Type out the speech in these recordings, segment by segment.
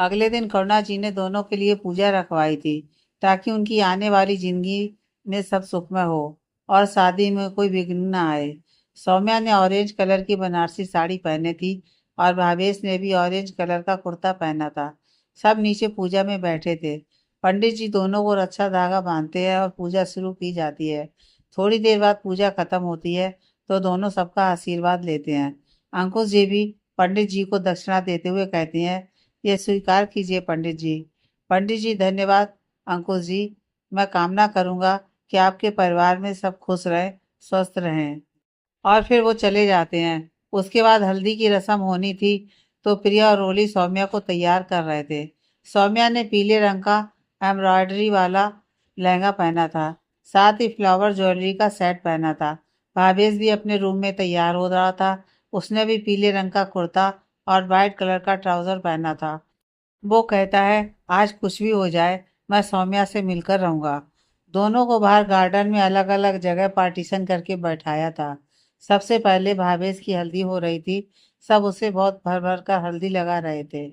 अगले दिन करुणा जी ने दोनों के लिए पूजा रखवाई थी ताकि उनकी आने वाली जिंदगी में सब सुखमय हो और शादी में कोई विघ्न न आए। सौम्या ने ऑरेंज कलर की बनारसी साड़ी पहनी थी और भावेश ने भी ऑरेंज कलर का कुर्ता पहना था। सब नीचे पूजा में बैठे थे। पंडित जी दोनों को रक्षा धागा बांधते हैं और पूजा शुरू की जाती है। थोड़ी देर बाद पूजा खत्म होती है तो दोनों सबका आशीर्वाद लेते हैं। अंकुश जी भी पंडित जी को दक्षिणा देते हुए कहते हैं, ये स्वीकार कीजिए पंडित जी। पंडित जी धन्यवाद अंकुश जी। मैं कामना करूंगा कि आपके परिवार में सब खुश रहें, स्वस्थ रहें। और फिर वो चले जाते हैं। उसके बाद हल्दी की रस्म होनी थी तो प्रिया और रोली सौम्या को तैयार कर रहे थे। सौम्या ने पीले रंग का एम्ब्रॉयडरी वाला लहंगा पहना था, साथ ही फ्लावर ज्वेलरी का सेट पहना था। भावेश भी अपने रूम में तैयार हो रहा था। उसने भी पीले रंग का कुर्ता और वाइट कलर का ट्राउजर पहना था। वो कहता है, आज कुछ भी हो जाए मैं सौम्या से मिलकर रहूंगा। दोनों को बाहर गार्डन में अलग अलग जगह पार्टीशन करके बैठाया था। सबसे पहले भावेश की हल्दी हो रही थी। सब उसे बहुत भर भर कर हल्दी लगा रहे थे।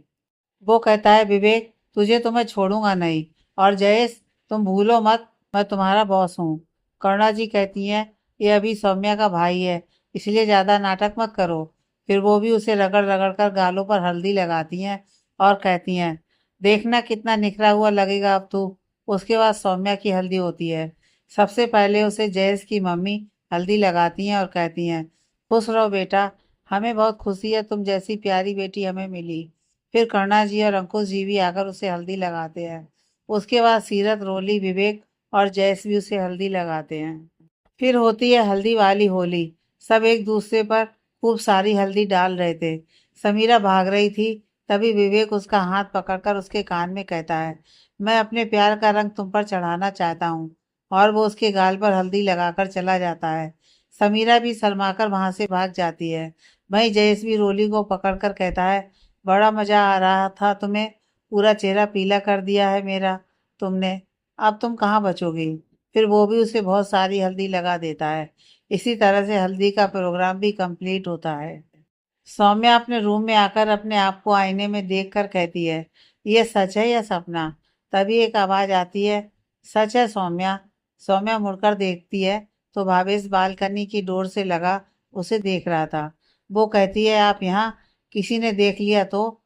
वो कहता है, विवेक तुझे तो मैं छोड़ूंगा नहीं, और जयेश तुम भूलो मत मैं तुम्हारा बॉस हूँ। करुणा जी कहती हैं, ये अभी सौम्या का भाई है इसलिए ज्यादा नाटक मत करो। फिर वो भी उसे रगड़ रगड़ कर गालों पर हल्दी लगाती हैं और कहती हैं, देखना कितना निखरा हुआ लगेगा अब तू। उसके बाद सौम्या की हल्दी होती है। सबसे पहले उसे जयेश की मम्मी हल्दी लगाती हैं और कहती हैं, खुश रहो बेटा, हमें बहुत खुशी है तुम जैसी प्यारी बेटी हमें मिली। फिर करुणा जी और अंकुश जी भी आकर उसे हल्दी लगाते हैं। उसके बाद सीरत, रोली, विवेक और जयेश भी उसे हल्दी लगाते हैं। फिर होती है हल्दी वाली होली। सब एक दूसरे पर खूब सारी हल्दी डाल रहे थे। समीरा भाग रही थी, तभी विवेक उसका हाथ पकड़कर उसके कान में कहता है, मैं अपने प्यार का रंग तुम पर चढ़ाना चाहता हूँ। और वो उसके गाल पर हल्दी लगाकर चला जाता है। समीरा भी शर्माकर वहां से भाग जाती है। वहीं जयेश भी रोली को पकड़कर कहता है, बड़ा मजा आ रहा था तुम्हें, पूरा चेहरा पीला कर दिया है मेरा तुमने, अब तुम कहाँ बचोगी। फिर वो भी उसे बहुत सारी हल्दी लगा देता है। इसी तरह से हल्दी का प्रोग्राम भी कंप्लीट होता है। सौम्या अपने रूम में आकर अपने आप को आईने में देखकर कहती है, ये सच है या सपना। तभी एक आवाज आती है, सच है सौम्या। सौम्या मुड़कर देखती है तो भावेश बालकनी की डोर से लगा उसे देख रहा था। वो कहती है, आप यहाँ, किसी ने देख लिया तो।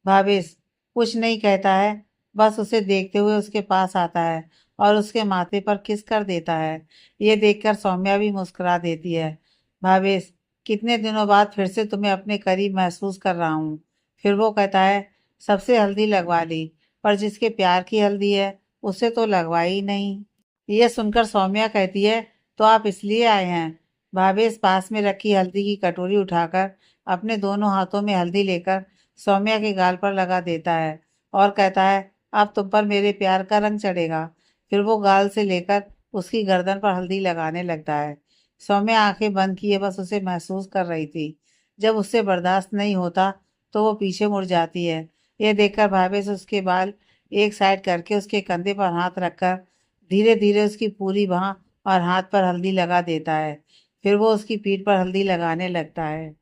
भावेश कुछ नहीं कहता है, बस उसे देखते हुए उसके पास आता है और उसके माथे पर किस कर देता है। ये देखकर सौम्या भी मुस्कुरा देती है। भावेश, कितने दिनों बाद फिर से तुम्हें अपने करीब महसूस कर रहा हूँ। फिर वो कहता है, सबसे हल्दी लगवा ली, पर जिसके प्यार की हल्दी है उसे तो लगवाई ही नहीं। ये सुनकर सौम्या कहती है, तो आप इसलिए आए हैं। भावेश पास में रखी हल्दी की कटोरी उठाकर अपने दोनों हाथों में हल्दी लेकर सौम्या के गाल पर लगा देता है और कहता है, अब तुम पर मेरे प्यार का रंग चढ़ेगा। फिर वो गाल से लेकर उसकी गर्दन पर हल्दी लगाने लगता है। सौम्या आंखें बंद किए बस उसे महसूस कर रही थी। जब उससे बर्दाश्त नहीं होता तो वो पीछे मुड़ जाती है। यह देखकर भावेश उसके बाल एक साइड करके उसके कंधे पर हाथ रखकर धीरे धीरे उसकी पूरी बाह और हाथ पर हल्दी लगा देता है। फिर वो उसकी पीठ पर हल्दी लगाने लगता है।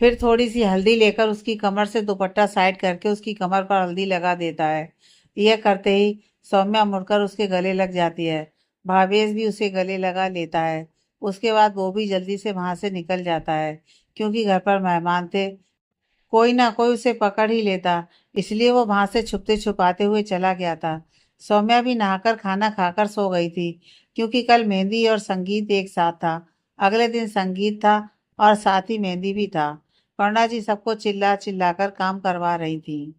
फिर थोड़ी सी हल्दी लेकर उसकी कमर से दुपट्टा साइड करके उसकी कमर पर हल्दी लगा देता है। यह करते ही सौम्या मुड़कर उसके गले लग जाती है। भावेश भी उसे गले लगा लेता है। उसके बाद वो भी जल्दी से वहां से निकल जाता है, क्योंकि घर पर मेहमान थे, कोई ना कोई उसे पकड़ ही लेता, इसलिए वो वहां से छुपते छुपाते हुए चला गया था। सौम्या भी नहाकर खाना खाकर सो गई थी, क्योंकि कल मेहंदी और संगीत एक साथ था। अगले दिन संगीत था और साथ ही मेहंदी भी था। करुणा जी सबको चिल्ला चिल्ला कर काम करवा रही थी।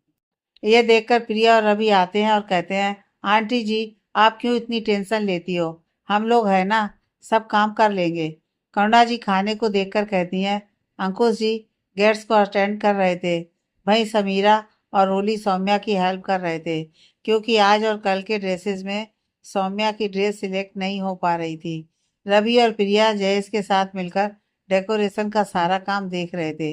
ये देखकर प्रिया और रवि आते हैं और कहते हैं, आंटी जी आप क्यों इतनी टेंशन लेती हो, हम लोग है ना, सब काम कर लेंगे। करुणा जी खाने को देखकर कहती हैं, अंकुश जी गेट्स को अटेंड कर रहे थे, वहीं समीरा और रोली सौम्या की हेल्प कर रहे थे, क्योंकि आज और कल के ड्रेसेस में सौम्या की ड्रेस सिलेक्ट नहीं हो पा रही थी। रवि और प्रिया जयेश के साथ मिलकर डेकोरेशन का सारा काम देख रहे थे।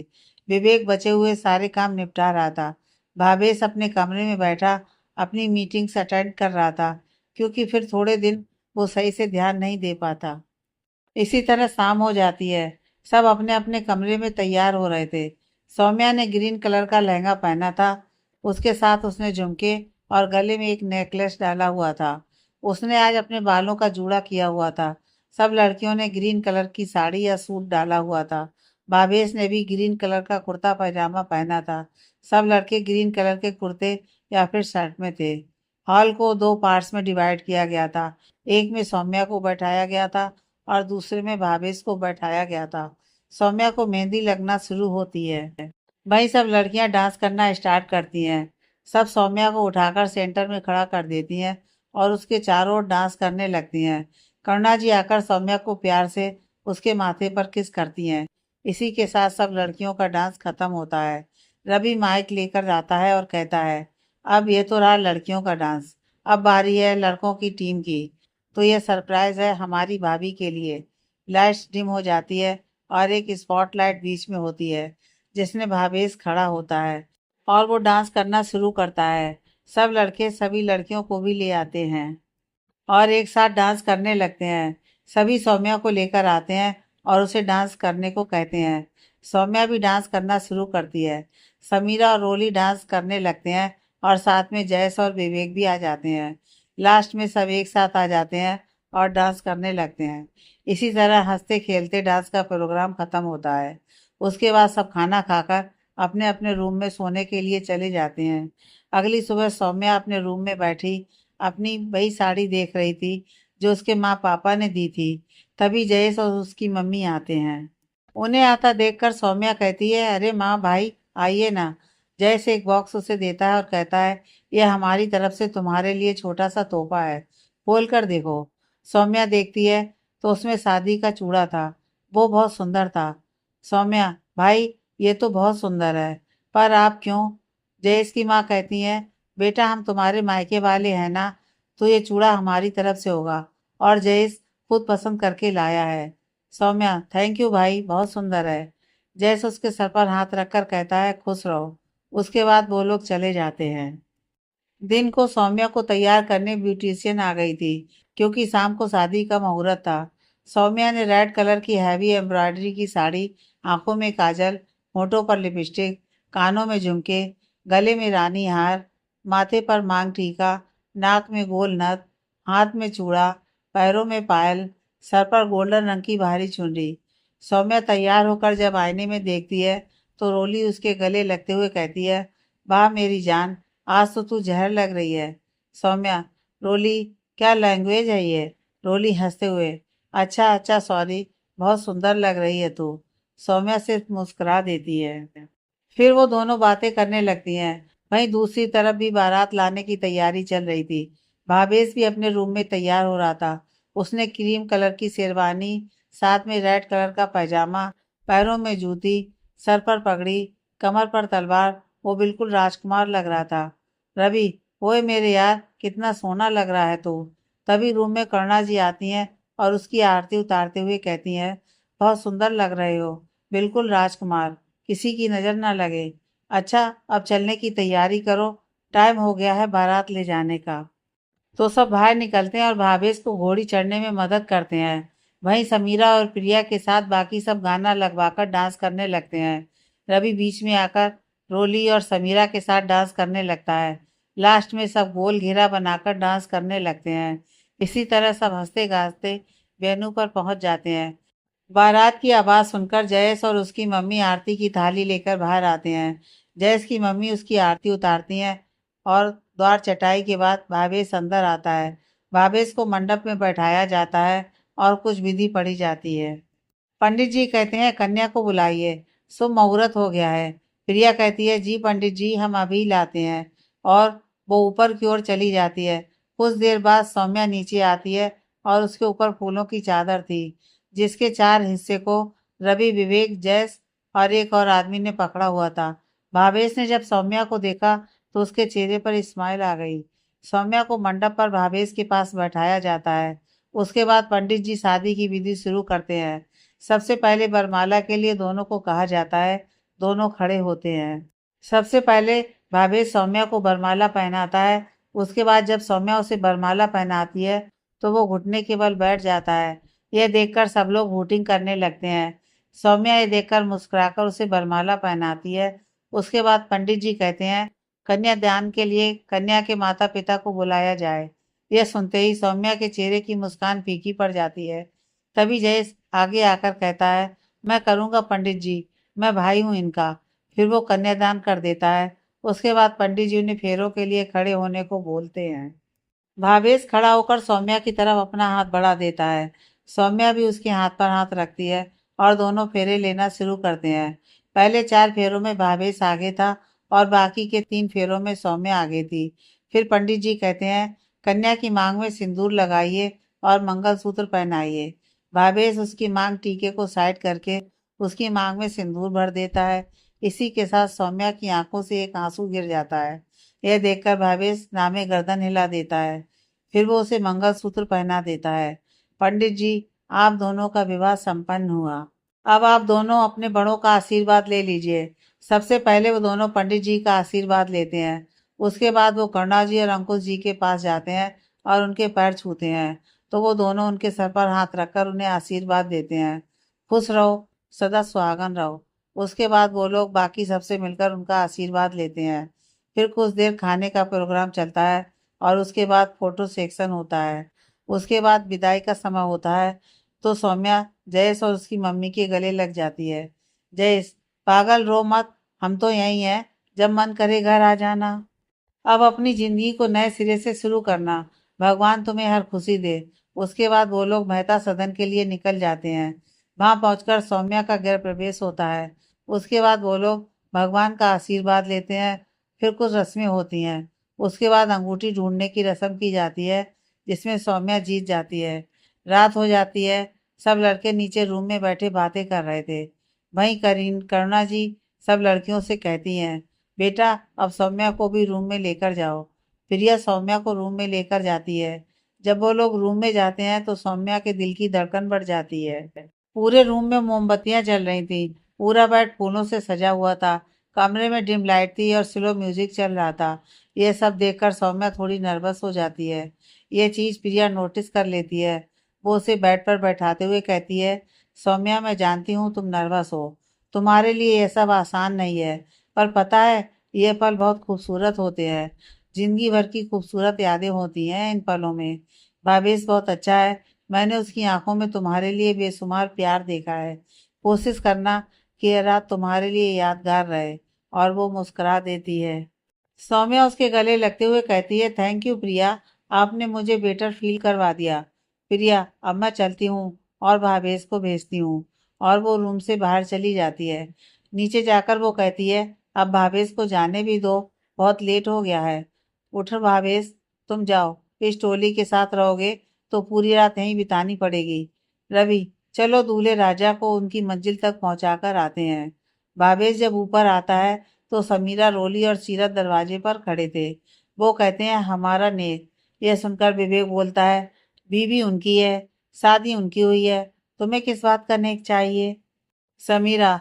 विवेक बचे हुए सारे काम निपटा रहा था। भावेश अपने कमरे में बैठा अपनी मीटिंग्स अटेंड कर रहा था, क्योंकि फिर थोड़े दिन वो सही से ध्यान नहीं दे पाता। इसी तरह शाम हो जाती है। सब अपने अपने कमरे में तैयार हो रहे थे। सौम्या ने ग्रीन कलर का लहंगा पहना था। उसके साथ उसने झुमके और गले में एक नेकलेस डाला हुआ था। उसने आज अपने बालों का जूड़ा किया हुआ था। सब लड़कियों ने ग्रीन कलर की साड़ी या सूट डाला हुआ था। भावेश ने भी ग्रीन कलर का कुर्ता पैजामा पहना था। सब लड़के ग्रीन कलर के कुर्ते या फिर शर्ट में थे। हॉल को दो पार्ट्स में डिवाइड किया गया था। एक में सौम्या को बैठाया गया था और दूसरे में भावेश को बैठाया गया था। सौम्या को मेहंदी लगना शुरू होती है। वही सब लड़कियां डांस करना स्टार्ट करती हैं। सब सौम्या को उठाकर सेंटर में खड़ा कर देती हैं और उसके चारों ओर डांस करने लगती हैं। करुणा जी आकर सौम्या को प्यार से उसके माथे पर किस करती हैं। इसी के साथ सब लड़कियों का डांस खत्म होता है। रवि माइक लेकर जाता है और कहता है, अब ये तो रहा लड़कियों का डांस, अब बारी है लड़कों की टीम की। तो ये सरप्राइज है हमारी भाभी के लिए। लाइट्स डिम हो जाती है और एक स्पॉटलाइट बीच में होती है जिसमें भावेश खड़ा होता है और वो डांस करना शुरू करता है। सब लड़के सभी लड़कियों को भी ले आते हैं और एक साथ डांस करने लगते हैं। सभी सौम्या को लेकर आते हैं और उसे डांस करने को कहते हैं। सौम्या भी डांस करना शुरू करती है। समीरा और रोली डांस करने लगते हैं और साथ में जयेश और विवेक भी आ जाते हैं। लास्ट में सब एक साथ आ जाते हैं और डांस करने लगते हैं। इसी तरह हंसते खेलते डांस का प्रोग्राम खत्म होता है। उसके बाद सब खाना खाकर अपने अपने रूम में सोने के लिए चले जाते हैं। अगली सुबह सौम्या अपने रूम में बैठी अपनी वही साड़ी देख रही थी जो उसके माँ पापा ने दी थी। तभी जयेश और उसकी मम्मी आते हैं। उन्हें आता देखकर सौम्या कहती है, अरे माँ भाई आइए ना। जयेश एक बॉक्स उसे देता है और कहता है, यह हमारी तरफ से तुम्हारे लिए छोटा सा तोहफा है, खोल कर देखो। सौम्या देखती है तो उसमें शादी का चूड़ा था। वो बहुत सुंदर था। सौम्या, भाई ये तो बहुत सुंदर है, पर आप क्यों? जयेश की माँ कहती है, बेटा हम तुम्हारे मायके वाले हैं ना, तो ये चूड़ा हमारी तरफ से होगा और जयेश खुद पसंद करके लाया है। सौम्या, थैंक यू भाई, बहुत सुंदर है। जयेश उसके सर पर हाथ रखकर कहता है, खुश रहो। उसके बाद वो लोग चले जाते हैं। दिन को सौम्या को तैयार करने ब्यूटिशियन आ गई थी क्योंकि शाम को शादी का मुहूर्त था। सौम्या ने रेड कलर की हैवी एम्ब्रॉयडरी की साड़ी, आंखों में काजल, होठों पर लिपस्टिक, कानों में झुमके, गले में रानी हार, माथे पर मांग टीका, नाक में गोल नथ, हाथ में चूड़ा, पैरों में पायल, सर पर गोल्डन रंग की भारी चुनरी। सौम्या तैयार होकर जब आईने में देखती है तो रोली उसके गले लगते हुए कहती है, वाह मेरी जान, आज तो तू जहर लग रही है। सौम्या, रोली, क्या लैंग्वेज है ये? रोली हंसते हुए, अच्छा अच्छा सॉरी, बहुत सुंदर लग रही है तू। सौम्या सिर्फ मुस्कुरा देती है। फिर वो दोनों बातें करने लगती हैं। वहीं दूसरी तरफ भी बारात लाने की तैयारी चल रही थी। भावेश भी अपने रूम में तैयार हो रहा था। उसने क्रीम कलर की शेरवानी, साथ में रेड कलर का पैजामा, पैरों में जूती, सर पर पगड़ी, कमर पर तलवार, वो बिल्कुल राजकुमार लग रहा था। रवि, ओए मेरे यार, कितना सोना लग रहा है तू। तभी रूम में करुणा जी आती हैं और उसकी आरती उतारते हुए कहती हैं, बहुत सुंदर लग रहे हो, बिल्कुल राजकुमार, किसी की नजर ना लगे। अच्छा, अब चलने की तैयारी करो, टाइम हो गया है बारात ले जाने का। तो सब बाहर निकलते हैं और भावेश को घोड़ी चढ़ने में मदद करते हैं। वहीं समीरा और प्रिया के साथ बाकी सब गाना लगवाकर डांस करने लगते हैं। रवि बीच में आकर रोली और समीरा के साथ डांस करने लगता है। लास्ट में सब गोल घेरा बनाकर डांस करने लगते हैं। इसी तरह सब हंसते गाते वेन्यू पर पहुंच जाते हैं। बारात की आवाज़ सुनकर जयेश और उसकी मम्मी आरती की थाली लेकर बाहर आते हैं। जयेश की मम्मी उसकी आरती उतारती हैं और द्वार चटाई के बाद भावेश अंदर आता है। भावेश को मंडप में बैठाया जाता है और कुछ विधि पढ़ी जाती है। पंडित जी कहते हैं, कन्या को बुलाइए, शुभ मुहूर्त हो गया है। प्रिया कहती है, जी पंडित जी, हम अभी लाते हैं। और वो ऊपर की ओर चली जाती है। कुछ देर बाद सौम्या नीचे आती है और उसके ऊपर फूलों की चादर थी जिसके चार हिस्से को रवि, विवेक, जयस और एक और आदमी ने पकड़ा हुआ था। भावेश ने जब सौम्या को देखा तो उसके चेहरे पर स्माइल आ गई। सौम्या को मंडप पर भावेश के पास बैठाया जाता है। उसके बाद पंडित जी शादी की विधि शुरू करते हैं। सबसे पहले वरमाला के लिए दोनों को कहा जाता है। दोनों खड़े होते हैं। सबसे पहले भावेश सौम्या को वरमाला पहनाता है। उसके बाद जब सौम्या उसे वरमाला पहनाती है तो वो घुटने के बल बैठ जाता है। यह देखकर सब लोग वोटिंग करने लगते हैं। सौम्या ये देखकर मुस्कुराकर उसे वरमाला पहनाती है। उसके बाद पंडित जी कहते हैं, कन्यादान के लिए कन्या के माता पिता को बुलाया जाए। यह सुनते ही सौम्या के चेहरे की मुस्कान फीकी पड़ जाती है। तभी जयेश आगे आकर कहता है, मैं करूँगा पंडित जी, मैं भाई हूँ इनका। फिर वो कन्यादान कर देता है। उसके बाद पंडित जी उन्हें फेरों के लिए खड़े होने को बोलते हैं। भावेश खड़ा होकर सौम्या की तरफ अपना हाथ बढ़ा देता है। सौम्या भी उसके हाथ पर हाथ रखती है और दोनों फेरे लेना शुरू करते हैं। पहले 4 फेरों में भावेश आगे था और बाकी के 3 फेरों में सौम्या आगे थी। फिर पंडित जी कहते हैं, कन्या की मांग में सिंदूर लगाइए और मंगलसूत्र पहनाइए। भावेश उसकी मांग टीके को साइड करके उसकी मांग में सिंदूर भर देता है। इसी के साथ सौम्या की आंखों से एक आंसू गिर जाता है। यह देखकर भावेश नामे गर्दन हिला देता है। फिर वो उसे मंगलसूत्र पहना देता है। पंडित जी, आप दोनों का विवाह संपन्न हुआ। अब आप दोनों अपने बड़ों का आशीर्वाद ले लीजिए। सबसे पहले वो दोनों पंडित जी का आशीर्वाद लेते हैं। उसके बाद वो करुणा जी और अंकुश जी के पास जाते हैं और उनके पैर छूते हैं। तो वो दोनों उनके सर पर हाथ रखकर उन्हें आशीर्वाद देते हैं। खुश रहो, सदा सुहागन रहो। उसके बाद वो लोग बाकी सबसे मिलकर उनका आशीर्वाद लेते हैं। फिर कुछ देर खाने का प्रोग्राम चलता है और उसके बाद फोटो सेक्शन होता है। उसके बाद विदाई का समय होता है। तो सौम्या जयेश और उसकी मम्मी के गले लग जाती है। जयेश, पागल रो मत, हम तो यहीं हैं, जब मन करे घर आ जाना। अब अपनी जिंदगी को नए सिरे से शुरू करना। भगवान तुम्हें हर खुशी दे। उसके बाद वो लोग मेहता सदन के लिए निकल जाते हैं। वहां पहुंचकर सौम्या का गृह प्रवेश होता है। उसके बाद वो लोग भगवान का आशीर्वाद लेते हैं। फिर कुछ रस्में होती हैं। उसके बाद अंगूठी ढूंढने की रस्म की जाती है, जिसमें सौम्या जीत जाती है। रात हो जाती है। सब लड़के नीचे रूम में बैठे बातें कर रहे थे। वहीं करुणा जी सब लड़कियों से कहती हैं, बेटा अब सौम्या को भी रूम में लेकर जाओ। प्रिया सौम्या को रूम में लेकर जाती है। जब वो लोग रूम में जाते हैं तो सौम्या के दिल की धड़कन बढ़ जाती है। पूरे रूम में मोमबत्तियां जल रही थी। पूरा बेड फूलों से सजा हुआ था। कमरे में डिम लाइट थी और स्लो म्यूजिक चल रहा था। यह सब देखकर सौम्या थोड़ी नर्वस हो जाती है। यह चीज प्रिया नोटिस कर लेती है। वो उसे बेड पर बैठाते हुए कहती है, सौम्या मैं जानती हूँ तुम नर्वस हो। तुम्हारे लिए यह सब आसान नहीं है। पर पता है, ये पल बहुत खूबसूरत होते हैं। जिंदगी भर की खूबसूरत यादें होती हैं इन पलों में। भावेश बहुत अच्छा है। मैंने उसकी आंखों में तुम्हारे लिए बेशुमार प्यार देखा है। कोशिश करना कि यह रात तुम्हारे लिए यादगार रहे। और वो मुस्कुरा देती है। सौम्या उसके गले लगते हुए कहती है, थैंक यू प्रिया, आपने मुझे बेटर फील करवा दिया। प्रिया अब मैं चलती हूँ और भावेश को भेजती हूँ। और वो रूम से बाहर चली जाती है। नीचे जाकर वो कहती है, अब भावेश को जाने भी दो, बहुत लेट हो गया है। उठ भावेश, तुम जाओ। इस टोली के साथ रहोगे तो पूरी रात यहीं बितानी पड़ेगी। रवि, चलो दूल्हे राजा को उनकी मंजिल तक पहुंचाकर आते हैं। भावेश जब ऊपर आता है तो समीरा, रोली और सीरत दरवाजे पर खड़े थे। वो कहते हैं, हमारा नेक। यह सुनकर विवेक बोलता है, बीवी उनकी है, शादी उनकी हुई है, तुम्हें किस बात का नेक चाहिए। समीरा,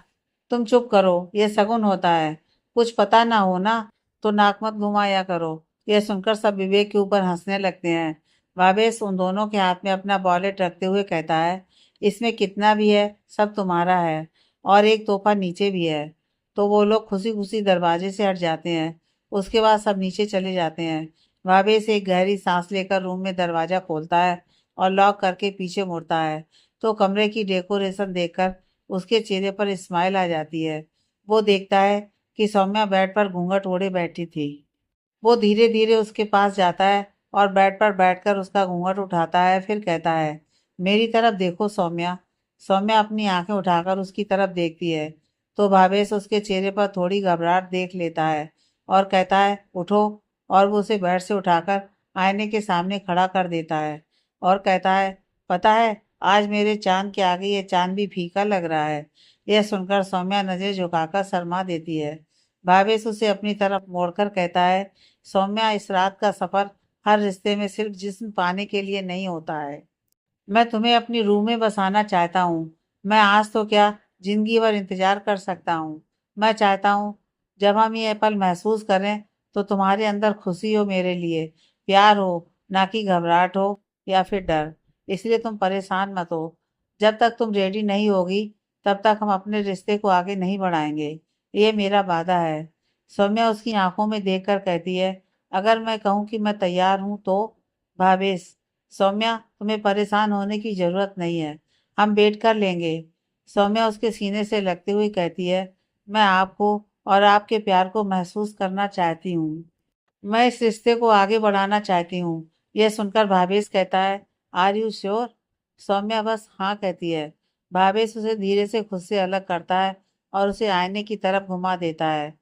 तुम चुप करो, ये शगुन होता है। कुछ पता ना हो ना तो नाक मत घुमाया करो। यह सुनकर सब विवेक के ऊपर हंसने लगते हैं। भावेश उन दोनों के हाथ में अपना वॉलेट रखते हुए कहता है, इसमें कितना भी है सब तुम्हारा है, और एक तोहफा नीचे भी है। तो वो लोग खुशी खुशी दरवाजे से हट जाते हैं। उसके बाद सब नीचे चले जाते हैं। भावेश एक गहरी सांस लेकर रूम में दरवाजा खोलता है और लॉक करके पीछे मुड़ता है। तो कमरे की डेकोरेशन देखकर उसके चेहरे पर स्माइल आ जाती है। वो देखता है कि सौम्या बेड पर घूंघट ओढ़े बैठी थी। वो धीरे धीरे उसके पास जाता है और बेड पर बैठकर उसका घूंघट उठाता है। फिर कहता है, मेरी तरफ देखो सौम्या। सौम्या अपनी आंखें उठाकर उसकी तरफ देखती है। तो भावेश उसके चेहरे पर थोड़ी घबराहट देख लेता है और कहता है, उठो। और वो उसे बेड से उठाकर आईने के सामने खड़ा कर देता है और कहता है, पता है, आज मेरे चांद के आगे ये चांद भी फीका लग रहा है। यह सुनकर सौम्या नजर झुकाकर शर्मा देती है। भावेश उसे अपनी तरफ मोड़कर कहता है, सौम्या इस रात का सफर हर रिश्ते में सिर्फ जिस्म पाने के लिए नहीं होता है। मैं तुम्हें अपनी रूह में बसाना चाहता हूँ। मैं आज तो क्या, जिंदगी भर इंतजार कर सकता हूँ। मैं चाहता हूँ जब हम ये पल महसूस करें तो तुम्हारे अंदर खुशी हो, मेरे लिए प्यार हो, ना कि घबराहट हो या फिर डर। इसलिए तुम परेशान मत हो। जब तक तुम रेडी नहीं होगी तब तक हम अपने रिश्ते को आगे नहीं बढ़ाएंगे। ये मेरा वादा है। सौम्या उसकी आंखों में देखकर कहती है, अगर मैं कहूँ कि मैं तैयार हूँ तो? भावेश, सौम्या तुम्हें परेशान होने की जरूरत नहीं है, हम बैठ कर लेंगे। सौम्या उसके सीने से लगते हुए कहती है, मैं आपको और आपके प्यार को महसूस करना चाहती हूँ। मैं इस रिश्ते को आगे बढ़ाना चाहती हूँ। यह सुनकर भावेश कहता है, आर यू श्योर? सौम्या बस हाँ कहती है। भावेश उसे धीरे से खुद से अलग करता है और उसे आईने की तरफ घुमा देता है।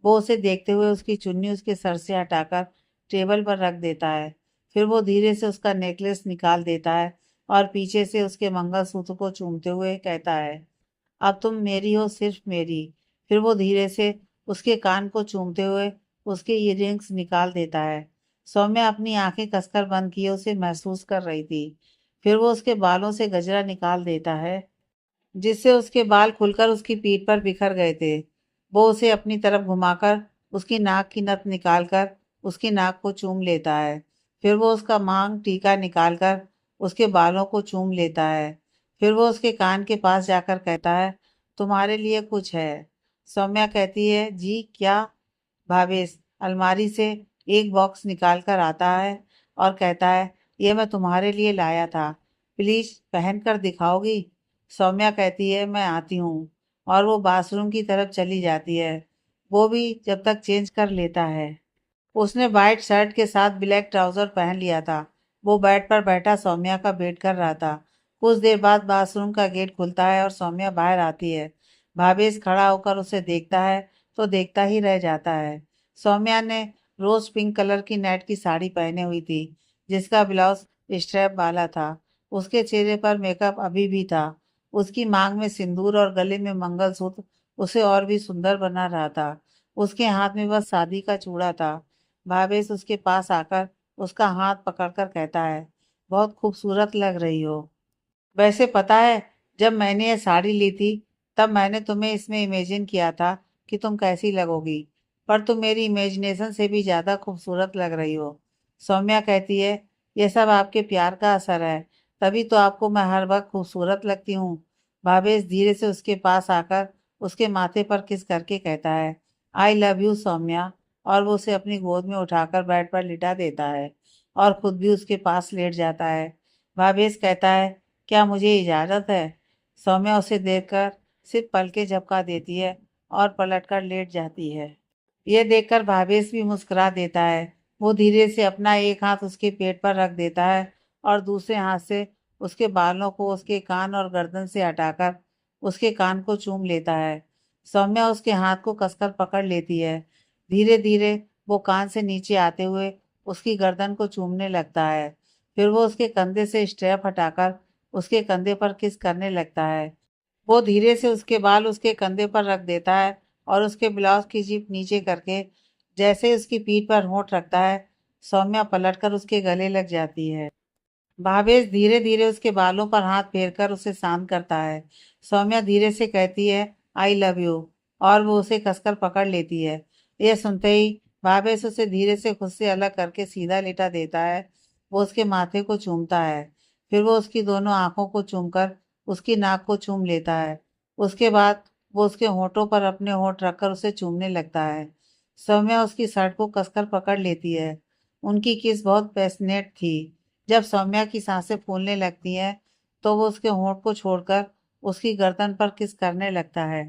वो उसे देखते हुए उसकी चुन्नी उसके सर से हटाकर टेबल पर रख देता है। फिर वो धीरे से उसका नेकलेस निकाल देता है और पीछे से उसके मंगलसूत्र को चूमते हुए कहता है, अब तुम मेरी हो, सिर्फ मेरी। फिर वो धीरे से उसके कान को चूमते हुए उसके ईयररिंग्स निकाल देता है। सौम्या अपनी आंखें कसकर बंद किए उसे महसूस कर रही थी। फिर वो उसके बालों से गजरा निकाल देता है, जिससे उसके बाल खुलकर उसकी पीठ पर बिखर गए थे। वो उसे अपनी तरफ घुमाकर उसकी नाक की नथ निकालकर उसकी नाक को चूम लेता है। फिर वो उसका मांग टीका निकालकर उसके बालों को चूम लेता है। फिर वो उसके कान के पास जाकर कहता है, तुम्हारे लिए कुछ है। सौम्या कहती है, जी क्या? भावेश अलमारी से एक बॉक्स निकाल कर आता है और कहता है, ये मैं तुम्हारे लिए लाया था, प्लीज पहन कर दिखाओगी? सौम्या कहती है, मैं आती हूँ। और वो बाथरूम की तरफ चली जाती है। वो भी जब तक चेंज कर लेता है। उसने वाइट शर्ट के साथ ब्लैक ट्राउजर पहन लिया था। वो बेड पर बैठा सौम्या का वेट कर रहा था। कुछ देर बाद बाथरूम का गेट खुलता है और सौम्या बाहर आती है। भावेश खड़ा होकर उसे देखता है तो देखता ही रह जाता है। सौम्या ने रोज पिंक कलर की नेट की साड़ी पहने हुई थी, जिसका ब्लाउज स्ट्रैप वाला था। उसके चेहरे पर मेकअप अभी भी था। उसकी मांग में सिंदूर और गले में मंगलसूत्र उसे और भी सुंदर बना रहा था। उसके हाथ में बस शादी का चूड़ा था। भावेश उसके पास आकर उसका हाथ पकड़कर कहता है, बहुत खूबसूरत लग रही हो। वैसे पता है, जब मैंने ये साड़ी ली थी तब मैंने तुम्हें इसमें इमेजिन किया था कि तुम कैसी लगोगी, पर तुम मेरी इमेजिनेशन से भी ज्यादा खूबसूरत लग रही हो। सौम्या कहती है, ये सब आपके प्यार का असर है, तभी तो आपको मैं हर वक्त खूबसूरत लगती हूँ। भावेश धीरे से उसके पास आकर उसके माथे पर किस करके कहता है, आई लव यू सौम्या। और वो उसे अपनी गोद में उठाकर बेड पर लिटा देता है और खुद भी उसके पास लेट जाता है। भावेश कहता है, क्या मुझे इजाजत है? सौम्या उसे देखकर सिर्फ पलके झपका देती है और पलटकर लेट जाती है। यह देखकर भावेश भी मुस्कुरा देता है। वो धीरे से अपना एक हाथ उसके पेट पर रख देता है और दूसरे हाथ से उसके बालों को उसके कान और गर्दन से हटाकर उसके कान को चूम लेता है। सौम्या उसके हाथ को कसकर पकड़ लेती है। धीरे धीरे वो कान से नीचे आते हुए उसकी गर्दन को चूमने लगता है। फिर वो उसके कंधे से स्ट्रैप हटाकर उसके कंधे पर किस करने लगता है। वो धीरे से उसके बाल उसके कंधे पर रख देता है और उसके ब्लाउज की जिप नीचे करके जैसे ही उसकी पीठ पर होंठ रखता है, सौम्या पलटकर उसके गले लग जाती है। भावेश धीरे धीरे उसके बालों पर हाथ फेरकर उसे शांत करता है। सौम्या धीरे से कहती है, आई लव यू। और वो उसे कसकर पकड़ लेती है। यह सुनते ही भावेश उसे धीरे से खुद से अलग करके सीधा लेटा देता है। वो उसके माथे को चूमता है। फिर वो उसकी दोनों आंखों को चूमकर उसकी नाक को चूम लेता है। उसके बाद वो उसके होठों पर अपने होठ रखकर उसे चूमने लगता है। सौम्या उसकी शर्ट को कसकर पकड़ लेती है। उनकी किस बहुत पैशनेट थी। जब सौम्या की सांसें फूलने लगती हैं, तो वो उसके होंठ को छोड़कर उसकी गर्दन पर किस करने लगता है।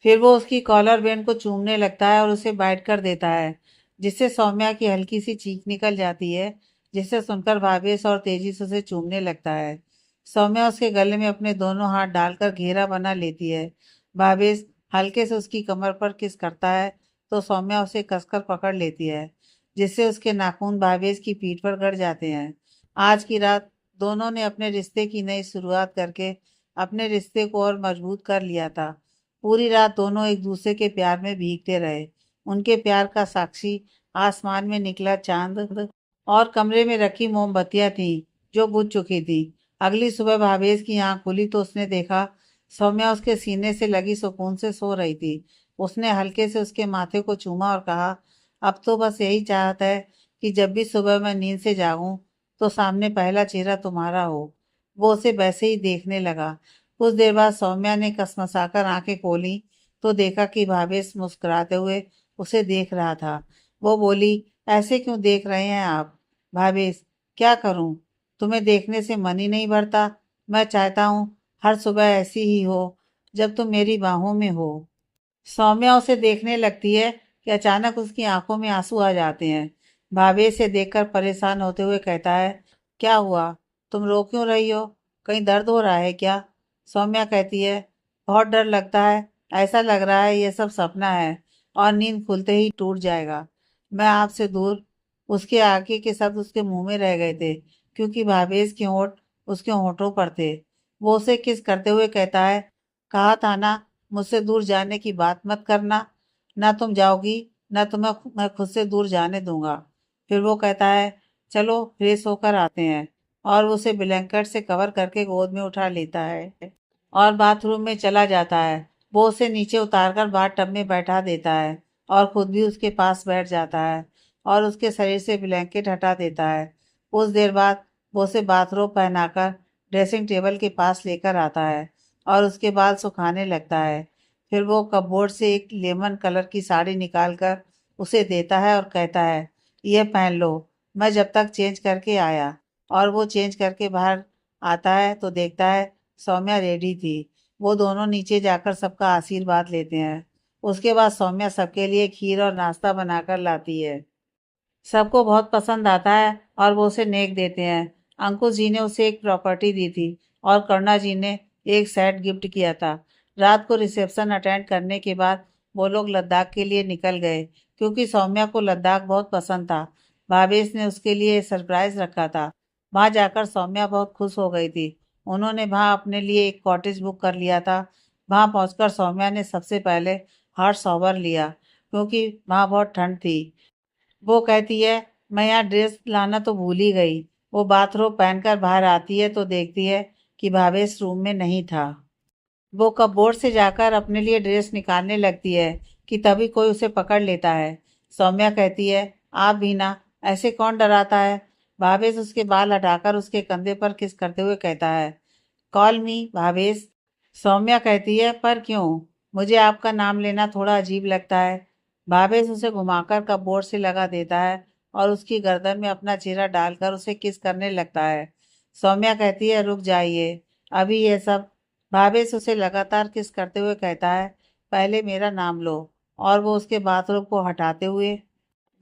फिर वो उसकी कॉलर वेन को चूमने लगता है और उसे बाइट कर देता है, जिससे सौम्या की हल्की सी चीख निकल जाती है, जिसे सुनकर भावेश और तेजी से उसे चूमने लगता है। सौम्या उसके गले में अपने दोनों हाथ डालकर घेरा बना लेती है। भावेश हल्के से उसकी कमर पर किस करता है, तो सौम्या उसे कसकर पकड़ लेती है, जिससे उसके नाखून भावेश की पीठ पर गड़ जाते हैं। आज की रात दोनों ने अपने रिश्ते की नई शुरुआत करके अपने रिश्ते को और मजबूत कर लिया था। पूरी रात दोनों एक दूसरे के प्यार में भीगते रहे। उनके प्यार का साक्षी आसमान में निकला चांद और कमरे में रखी मोमबत्तियां थीं, जो बुझ चुकी थी। अगली सुबह भावेश की आंख खुली तो उसने देखा सौम्या उसके सीने से लगी सुकून से सो रही थी। उसने हल्के से उसके माथे को चूमा और कहा, अब तो बस यही चाहत है कि जब भी सुबह मैं नींद से जागूं तो सामने पहला चेहरा तुम्हारा हो। वो उसे वैसे ही देखने लगा। कुछ देर बाद सौम्या ने कसमसाकर आंखें खोली तो देखा कि भावेश मुस्कुराते हुए उसे देख रहा था। वो बोली, ऐसे क्यों देख रहे हैं आप? भावेश, क्या करूं? तुम्हें देखने से मन ही नहीं भरता। मैं चाहता हूँ हर सुबह ऐसी ही हो, जब तुम मेरी बाहों में हो। सौम्या उसे देखने लगती है कि अचानक उसकी आंखों में आंसू आ जाते हैं। भावेश से देखकर परेशान होते हुए कहता है, क्या हुआ? तुम रो क्यों रही हो? कहीं दर्द हो रहा है क्या? सौम्या कहती है, बहुत डर लगता है। ऐसा लग रहा है ये सब सपना है और नींद खुलते ही टूट जाएगा। मैं आपसे दूर। उसके आगे के शब्द उसके मुंह में रह गए थे, क्योंकि भावेश के होंठ उसके होंठों पर थे। वो उसे किस करते हुए कहता है, कहा था ना, मुझसे दूर जाने की बात मत करना। ना तुम जाओगी, ना तुम्हें मैं खुद से दूर जाने दूंगा। फिर वो कहता है, चलो फ्रेश होकर आते हैं। और वो उसे ब्लैंकेट से कवर करके गोद में उठा लेता है और बाथरूम में चला जाता है। वो उसे नीचे उतारकर बाथ टब में बैठा देता है और खुद भी उसके पास बैठ जाता है और उसके शरीर से ब्लैंकेट हटा देता है। कुछ देर बाद वो उसे बाथरोब पहनाकर ड्रेसिंग टेबल के पास लेकर आता है और उसके बाल सुखाने लगता है। फिर वो कपबोर्ड से एक लेमन कलर की साड़ी निकालकर उसे देता है और कहता है, ये पहन लो, मैं जब तक चेंज करके आया। और वो चेंज करके बाहर आता है तो देखता है सौम्या रेडी थी। वो दोनों नीचे जाकर सबका आशीर्वाद लेते हैं। उसके बाद सौम्या सबके लिए खीर और नाश्ता बनाकर लाती है। सबको बहुत पसंद आता है और वो उसे नेक देते हैं। अंकुश जी ने उसे एक प्रॉपर्टी दी थी और करुणा जी ने एक सेट गिफ्ट किया था। रात को रिसेप्शन अटेंड करने के बाद वो लोग लद्दाख के लिए निकल गए, क्योंकि सौम्या को लद्दाख बहुत पसंद था। भावेश ने उसके लिए सरप्राइज रखा था। वहां जाकर सौम्या बहुत खुश हो गई थी। उन्होंने वहां अपने लिए एक कॉटेज बुक कर लिया था। वहां पहुंचकर सौम्या ने सबसे पहले हॉट शॉवर लिया, क्योंकि वहां बहुत ठंड थी। वो कहती है, मैं यहाँ ड्रेस लाना तो भूल ही गई। वो बाथरोब पहनकर बाहर आती है तो देखती है कि भावेश रूम में नहीं था। वो कपबोर्ड से जाकर अपने लिए ड्रेस निकालने लगती है कि तभी कोई उसे पकड़ लेता है। सौम्या कहती है, आप भी ना, ऐसे कौन डराता है? भावेश उसके बाल हटाकर उसके कंधे पर किस करते हुए कहता है, कॉल मी भावेश। सौम्या कहती है, पर क्यों? मुझे आपका नाम लेना थोड़ा अजीब लगता है। भावेश उसे घुमाकर कपबोर्ड से लगा देता है और उसकी गर्दन में अपना चेहरा डालकर उसे किस करने लगता है। सौम्या कहती है, रुक जाइए, अभी ये सब। भावेश उसे लगातार किस करते हुए कहता है, पहले मेरा नाम लो। और वो उसके बाथरूम को हटाते हुए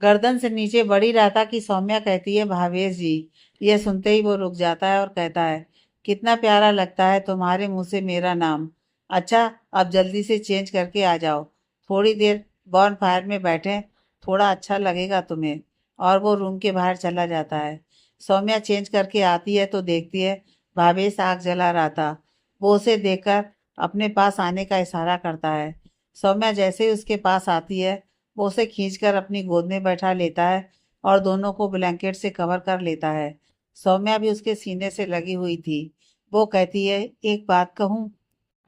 गर्दन से नीचे बढ़ ही रहा था कि सौम्या कहती है, भावेश जी। ये सुनते ही वो रुक जाता है और कहता है, कितना प्यारा लगता है तुम्हारे मुंह से मेरा नाम। अच्छा, अब जल्दी से चेंज करके आ जाओ। थोड़ी देर बॉन फायर में बैठे, थोड़ा अच्छा लगेगा तुम्हें। और वो रूम के बाहर चला जाता है। सौम्या चेंज करके आती है तो देखती है भावेश आग जला रहा था। वो उसे देखकर अपने पास आने का इशारा करता है। सौम्या जैसे ही उसके पास आती है, वो उसे खींचकर अपनी गोद में बैठा लेता है और दोनों को ब्लैंकेट से कवर कर लेता है। सौम्या भी उसके सीने से लगी हुई थी। वो कहती है, एक बात कहूँ?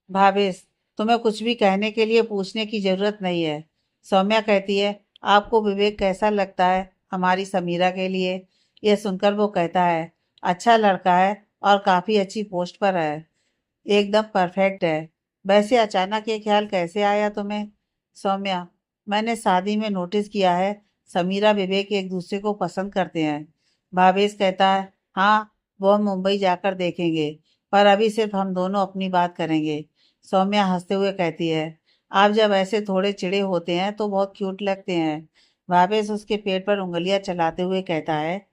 भावेश, तुम्हें कुछ भी कहने के लिए पूछने की जरूरत नहीं है। सौम्या कहती है, आपको विवेक कैसा लगता है हमारी समीरा के लिए? यह सुनकर वो कहता है, अच्छा लड़का है और काफी अच्छी पोस्ट पर है, एकदम परफेक्ट है। वैसे अचानक ये ख्याल कैसे आया तुम्हें? सौम्या, मैंने शादी में नोटिस किया है समीरा विवेक एक दूसरे को पसंद करते हैं। भावेश कहता है, हाँ, वो हम मुंबई जाकर देखेंगे, पर अभी सिर्फ हम दोनों अपनी बात करेंगे। सौम्या हंसते हुए कहती है, आप जब ऐसे थोड़े चिड़े होते हैं तो बहुत क्यूट लगते हैं। भावेश उसके पेट पर उंगलियां चलाते हुए कहता है,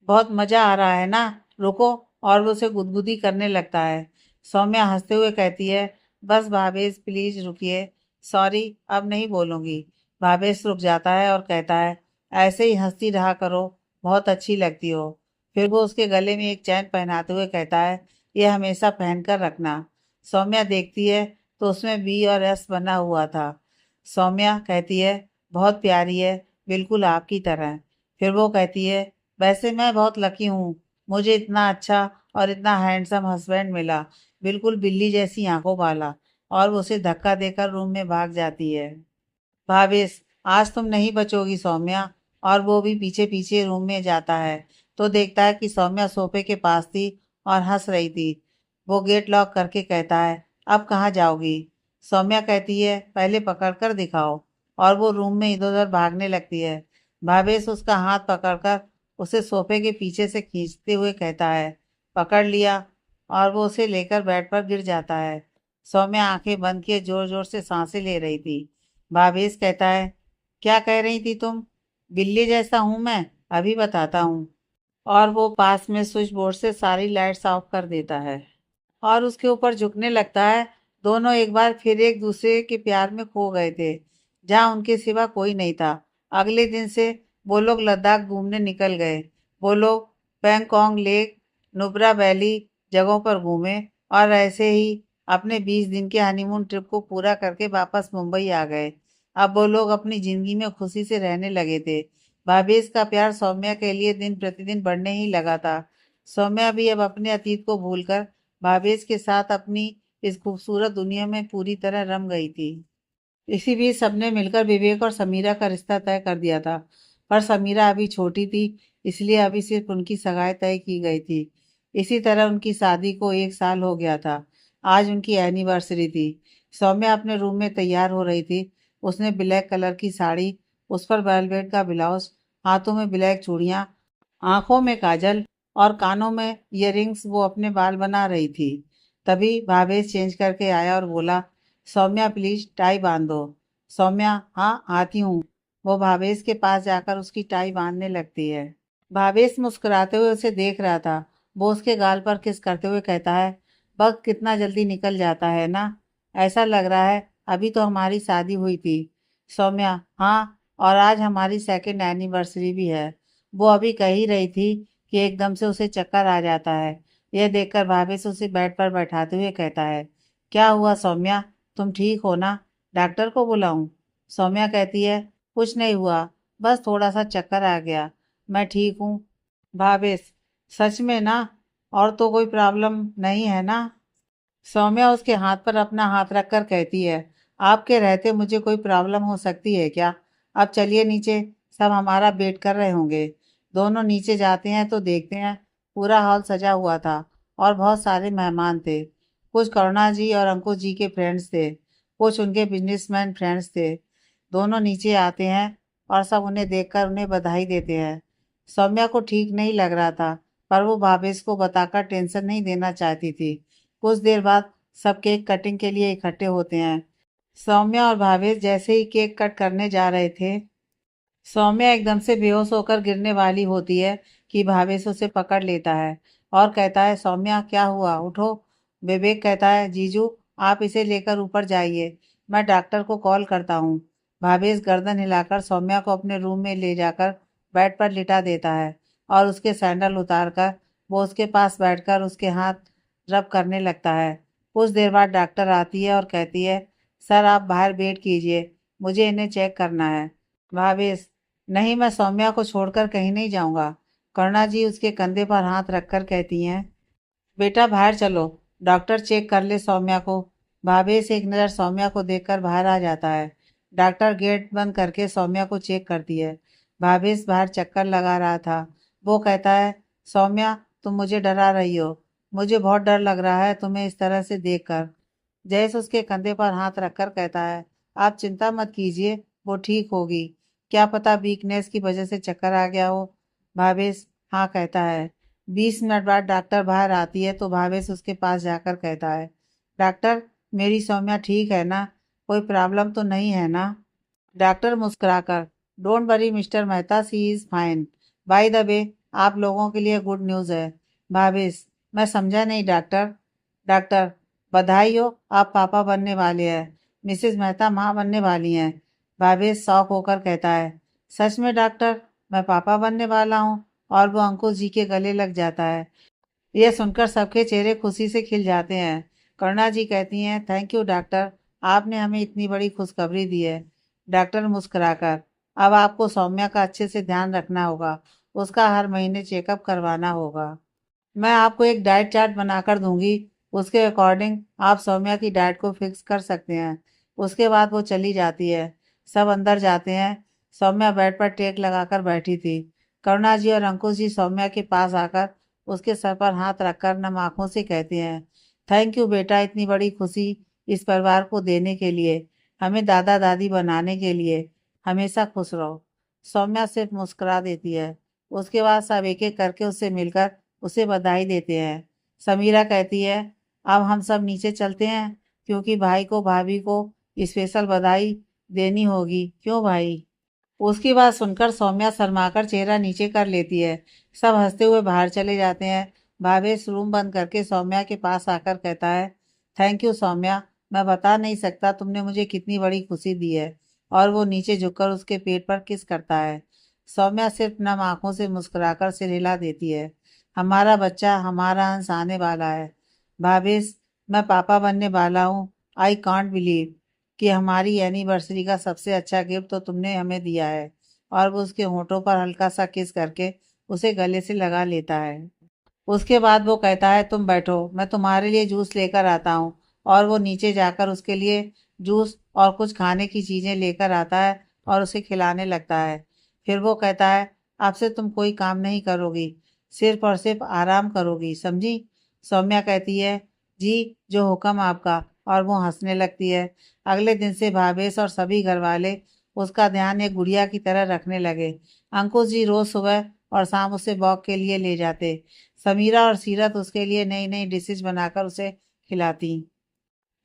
बहुत मजा आ रहा है ना, रुको। और वो उसे गुदगुदी करने लगता है। सौम्या हंसते हुए कहती है, बस भावेश प्लीज रुकिए, सॉरी, अब नहीं बोलूंगी। भावेश रुक जाता है और कहता है, ऐसे ही हंसती रहा करो, बहुत अच्छी लगती हो। फिर वो उसके गले में एक चैन पहनाते हुए कहता है, ये हमेशा पहनकर रखना। सौम्या देखती है तो उसमें बी और एस बना हुआ था। सौम्या कहती है, बहुत प्यारी है, बिल्कुल आपकी तरह। फिर वो कहती है, वैसे मैं बहुत लकी हूँ, मुझे इतना अच्छा और इतना हैंडसम हस्बैंड मिला, बिल्कुल बिल्ली जैसी आंखों वाला। और वो उसे धक्का देकर रूम में भाग जाती है। भावेश, आज तुम नहीं बचोगी सौम्या। और वो भी पीछे पीछे रूम में जाता है तो देखता है कि सौम्या सोफे के पास थी और हंस रही थी। वो गेट लॉक करके कहता है, अब कहाँ जाओगी? सौम्या कहती है, पहले पकड़ कर दिखाओ। और वो रूम में इधर उधर भागने लगती है। भावेश उसका हाथ पकड़कर उसे सोफे के पीछे से खींचते हुए कहता है, पकड़ लिया। और वो उसे लेकर बेड पर गिर जाता है। सौम्या आंखें बंद किए जोर जोर से सांसें ले रही थी। भावेश कहता है, क्या कह रही थी तुम? बिल्ली जैसा हूं मैं? अभी बताता हूँ। और वो पास में स्विच बोर्ड से सारी लाइट्स ऑफ कर देता है और उसके ऊपर झुकने लगता है। दोनों एक बार फिर एक दूसरे के प्यार में खो गए थे, जहाँ उनके सिवा कोई नहीं था। अगले दिन से वो लोग लद्दाख घूमने निकल गए। वो लोग पैंगोंग लेक, नुब्रा वैली जगहों पर घूमे और ऐसे ही अपने 20 दिन के हनीमून ट्रिप को पूरा करके वापस मुंबई आ गए। अब वो लोग अपनी जिंदगी में खुशी से रहने लगे थे। भाभीज का प्यार सौम्या के लिए दिन प्रतिदिन बढ़ने ही लगा था। सौम्या भी अब अपने अतीत को भूलकर भावेश के साथ अपनी इस खूबसूरत दुनिया में पूरी तरह रम गई थी। इसी बीच सबने मिलकर विवेक और समीरा का रिश्ता तय कर दिया था। पर समीरा अभी छोटी थी, इसलिए अभी सिर्फ उनकी सगाई तय की गई थी। इसी तरह उनकी शादी को 1 साल हो गया था। आज उनकी एनिवर्सरी थी। सौम्या अपने रूम में तैयार हो रही थी। उसने ब्लैक कलर की साड़ी, उस पर वेलवेट का ब्लाउज, हाथों में ब्लैक चूड़ियां, आंखों में काजल और कानों में इयररिंग्स वो अपने बाल बना रही थी। तभी भावेश चेंज करके आया और बोला, सौम्या प्लीज टाई बांध दो। सौम्या, हाँ आती हूँ। वो भावेश के पास जाकर उसकी टाई बांधने लगती है। भावेश मुस्कुराते हुए उसे देख रहा था। वो उसके गाल पर किस करते हुए कहता है, वक्त कितना जल्दी निकल जाता है ना। ऐसा लग रहा है अभी तो हमारी शादी हुई थी। सौम्या, हाँ, और आज हमारी सेकंड एनिवर्सरी भी है। वो अभी कह ही रही थी कि एकदम से उसे चक्कर आ जाता है। यह देखकर भावेश उसे बेड पर बैठाते हुए कहता है, क्या हुआ सौम्या, तुम ठीक हो ना? डॉक्टर को बुलाऊं? सौम्या कहती है, कुछ नहीं हुआ, बस थोड़ा सा चक्कर आ गया, मैं ठीक हूँ। भावेश, सच में ना? और तो कोई प्रॉब्लम नहीं है ना? सौम्या उसके हाथ पर अपना हाथ रखकर कहती है, आपके रहते मुझे कोई प्रॉब्लम हो सकती है क्या? अब चलिए नीचे, सब हमारा वेट कर रहे होंगे। दोनों नीचे जाते हैं तो देखते हैं पूरा हॉल सजा हुआ था और बहुत सारे मेहमान थे। कुछ करुणा जी और अंकुश जी के फ्रेंड्स थे, कुछ उनके बिजनेसमैन फ्रेंड्स थे। दोनों नीचे आते हैं और सब उन्हें देखकर उन्हें बधाई देते हैं। सौम्या को ठीक नहीं लग रहा था, पर वो भावेश को बताकर टेंशन नहीं देना चाहती थी। कुछ देर बाद सब केक कटिंग के लिए इकट्ठे होते हैं। सौम्या और भावेश जैसे ही केक कट करने जा रहे थे, सौम्या एकदम से बेहोश होकर गिरने वाली होती है कि भावेश उसे पकड़ लेता है और कहता है, सौम्या क्या हुआ, उठो। विवेक कहता है, जीजू आप इसे लेकर ऊपर जाइए, मैं डॉक्टर को कॉल करता हूँ। भावेश गर्दन हिलाकर सौम्या को अपने रूम में ले जाकर बेड पर लिटा देता है और उसके सैंडल उतारकर वो उसके पास बैठकर उसके हाथ रब करने लगता है। कुछ देर बाद डॉक्टर आती है और कहती है, सर आप बाहर वेट कीजिए, मुझे इन्हें चेक करना है। भावेश, नहीं, मैं सौम्या को छोड़कर कहीं नहीं जाऊंगा। करुणा जी उसके कंधे पर हाथ रखकर कहती हैं, बेटा बाहर चलो, डॉक्टर चेक कर ले सौम्या को। भावेश एक नज़र सौम्या को देखकर बाहर आ जाता है। डॉक्टर गेट बंद करके सौम्या को चेक करती है। भावेश बाहर चक्कर लगा रहा था। वो कहता है, सौम्या तुम मुझे डरा रही हो, मुझे बहुत डर लग रहा है तुम्हें इस तरह से देखकर। जयेश उसके कंधे पर हाथ रखकर कहता है, आप चिंता मत कीजिए, वो ठीक होगी। क्या पता वीकनेस की वजह से चक्कर आ गया हो। भावेश हाँ कहता है। 20 मिनट बाद डॉक्टर बाहर आती है तो भावेश उसके पास जाकर कहता है, डॉक्टर मेरी सौम्या ठीक है ना? कोई प्रॉब्लम तो नहीं है ना? डॉक्टर मुस्कुराकर, don't worry mister Mehta, she is fine. By the way, आप लोगों के लिए गुड न्यूज़ है। भावेश, मैं समझा नहीं डॉक्टर। डॉक्टर, बधाई हो, आप पापा बनने वाले हैं। मिसेस मेहता माँ बनने वाली हैं। भावेश शौक होकर कहता है, सच में डॉक्टर, मैं पापा बनने वाला हूँ? और वो अंकुश जी के गले लग जाता है। यह सुनकर सबके चेहरे खुशी से खिल जाते हैं। करुणा जी कहती हैं, थैंक यू डॉक्टर, आपने हमें इतनी बड़ी खुशखबरी दी है। डॉक्टर मुस्कुराकर, अब आपको सौम्या का अच्छे से ध्यान रखना होगा, उसका हर महीने चेकअप करवाना होगा। मैं आपको एक डाइट चार्ट बनाकर दूंगी, उसके अकॉर्डिंग आप सौम्या की डाइट को फिक्स कर सकते हैं। उसके बाद वो चली जाती है। सब अंदर जाते हैं। सौम्या बेड पर टेक लगाकर बैठी थी। करुणा जी और अंकुश जी सौम्या के पास आकर उसके सर पर हाथ रखकर नम आंखों से कहते हैं, थैंक यू बेटा, इतनी बड़ी खुशी इस परिवार को देने के लिए। हमें दादा दादी बनाने के लिए। हमेशा खुश रहो। सौम्या सिर्फ मुस्कुरा देती है। उसके बाद सब एक एक करके उससे मिलकर उसे बधाई देते हैं। समीरा कहती है, अब हम सब नीचे चलते हैं क्योंकि भाई को भाभी को स्पेशल बधाई देनी होगी। क्यों भाई? उसकी बात सुनकर सौम्या शर्माकर चेहरा नीचे कर लेती है। सब हंसते हुए बाहर चले जाते हैं। भावेश रूम बंद करके सौम्या के पास आकर कहता है, थैंक यू सौम्या, मैं बता नहीं सकता तुमने मुझे कितनी बड़ी खुशी दी है। और वो नीचे झुककर उसके पेट पर किस करता है। सौम्या सिर्फ नम आंखों से मुस्कुराकर सिर हिला देती है। हमारा बच्चा, हमारा अंश आने वाला है। भावेश, मैं पापा बनने वाला हूँ। आई कांट बिलीव कि हमारी एनिवर्सरी का सबसे अच्छा गिफ्ट तो तुमने हमें दिया है। और वो उसके होठों पर हल्का सा किस करके उसे गले से लगा लेता है। उसके बाद वो कहता है, तुम बैठो, मैं तुम्हारे लिए जूस लेकर आता हूँ। और वो नीचे जाकर उसके लिए जूस और कुछ खाने की चीजें लेकर आता है और उसे खिलाने लगता है। फिर वो कहता है, अब से तुम कोई काम नहीं करोगी, सिर्फ और सिर्फ आराम करोगी, समझी? सौम्या कहती है, जी, जो हुक्म आपका। और वो हंसने लगती है। अगले दिन से भावेश और सभी घर वाले उसका ध्यान एक गुड़िया की तरह रखने लगे। अंकुश जी रोज सुबह और शाम उसे वॉक के लिए ले जाते। समीरा और सीरत उसके लिए नई नई डिशेज बनाकर उसे खिलाती,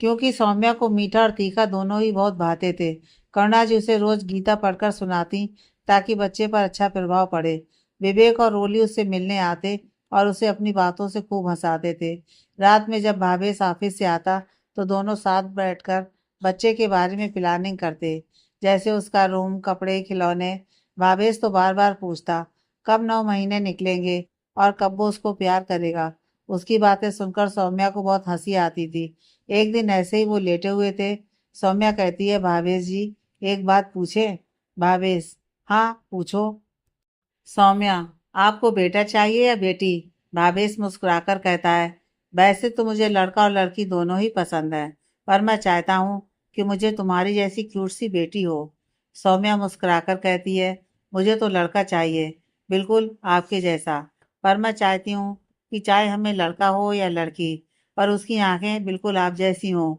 क्योंकि सौम्या को मीठा और तीखा दोनों ही बहुत भाते थे। करुणा जी उसे रोज गीता पढ़कर सुनाती ताकि बच्चे पर अच्छा प्रभाव पड़े। विवेक और रोली उससे मिलने आते और उसे अपनी बातों से खूब हंसाते थे। रात में जब भावेश ऑफिस से आता तो दोनों साथ बैठकर बच्चे के बारे में प्लानिंग करते, जैसे उसका रूम, कपड़े, खिलौने। भावेश तो बार बार पूछता, कब 9 महीने निकलेंगे और कब वो उसको प्यार करेगा। उसकी बातें सुनकर सौम्या को बहुत हंसी आती थी। एक दिन ऐसे ही वो लेटे हुए थे। सौम्या कहती है, भावेश जी, एक बात पूछे? भावेश, हाँ पूछो। सौम्या, आपको बेटा चाहिए या बेटी? भावेश मुस्कुराकर कहता है, वैसे तो मुझे लड़का और लड़की दोनों ही पसंद है, पर मैं चाहता हूँ कि मुझे तुम्हारी जैसी क्यूट सी बेटी हो। सौम्या मुस्कुराकर कहती है, मुझे तो लड़का चाहिए, बिल्कुल आपके जैसा। पर मैं चाहती हूँ कि चाहे हमें लड़का हो या लड़की, पर उसकी आंखें बिल्कुल आप जैसी हों,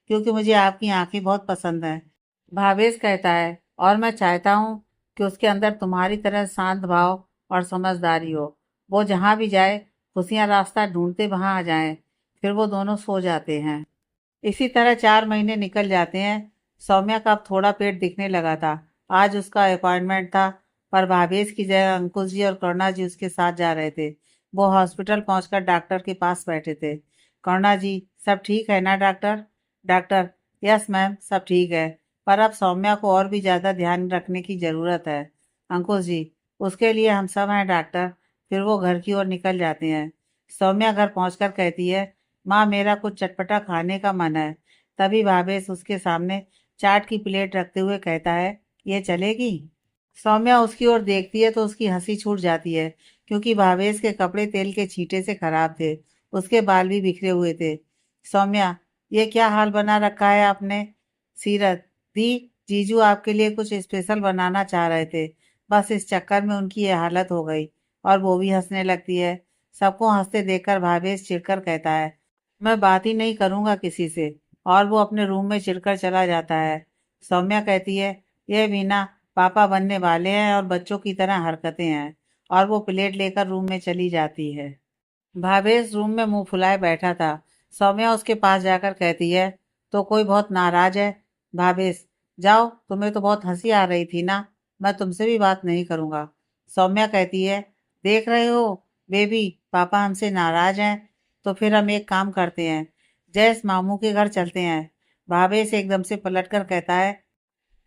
क्योंकि मुझे आपकी आंखें बहुत पसंद हैं। भावेश कहता है, और मैं चाहता हूँ कि उसके अंदर तुम्हारी तरह शांत भाव और समझदारी हो। वो जहाँ भी जाए खुशियाँ रास्ता ढूंढते वहाँ आ जाएं। फिर वो दोनों सो जाते हैं। इसी तरह 4 महीने निकल जाते हैं। सौम्या का अब थोड़ा पेट दिखने लगा था। आज उसका अपॉइंटमेंट था, पर भावेश की जगह अंकुश जी और करुणा जी उसके साथ जा रहे थे। वो हॉस्पिटल पहुंचकर डॉक्टर के पास बैठे थे। करुणा जी, सब ठीक है ना डॉक्टर? डॉक्टर, यस मैम, सब ठीक है, पर अब सौम्या को और भी ज़्यादा ध्यान रखने की ज़रूरत है। अंकुश जी, उसके लिए हम सब हैं डॉक्टर। फिर वो घर की ओर निकल जाते हैं। सौम्या घर पहुंचकर कहती है, माँ, मेरा कुछ चटपटा खाने का मन है। तभी भावेश उसके सामने चाट की प्लेट रखते हुए कहता है, ये चलेगी? सौम्या उसकी ओर देखती है तो उसकी हंसी छूट जाती है, क्योंकि भावेश के कपड़े तेल के छींटे से खराब थे। उसके बाल भी बिखरे हुए थे। सौम्या, ये क्या हाल बना रखा है आपने? सीरत, दी, जीजू आपके लिए कुछ स्पेशल बनाना चाह रहे थे, बस इस चक्कर में उनकी ये हालत हो गई। और वो भी हंसने लगती है। सबको हंसते देखकर भावेश चिढ़कर कहता है, मैं बात ही नहीं करूंगा किसी से। और वो अपने रूम में चिढ़कर चला जाता है। सौम्या कहती है, यह वीना पापा बनने वाले हैं और बच्चों की तरह हरकतें हैं। और वो प्लेट लेकर रूम में चली जाती है। भावेश रूम में मुंह फुलाए बैठा था। सौम्या उसके पास जाकर कहती है, तो कोई बहुत नाराज है? भावेश, जाओ, तुम्हें तो बहुत हंसी आ रही थी ना, मैं तुमसे भी बात नहीं करूंगा। सौम्या कहती है, देख रहे हो बेबी, पापा हमसे नाराज हैं। तो फिर हम एक काम करते हैं, जयस मामू के घर चलते हैं। भावेश एकदम से पलटकर कहता है,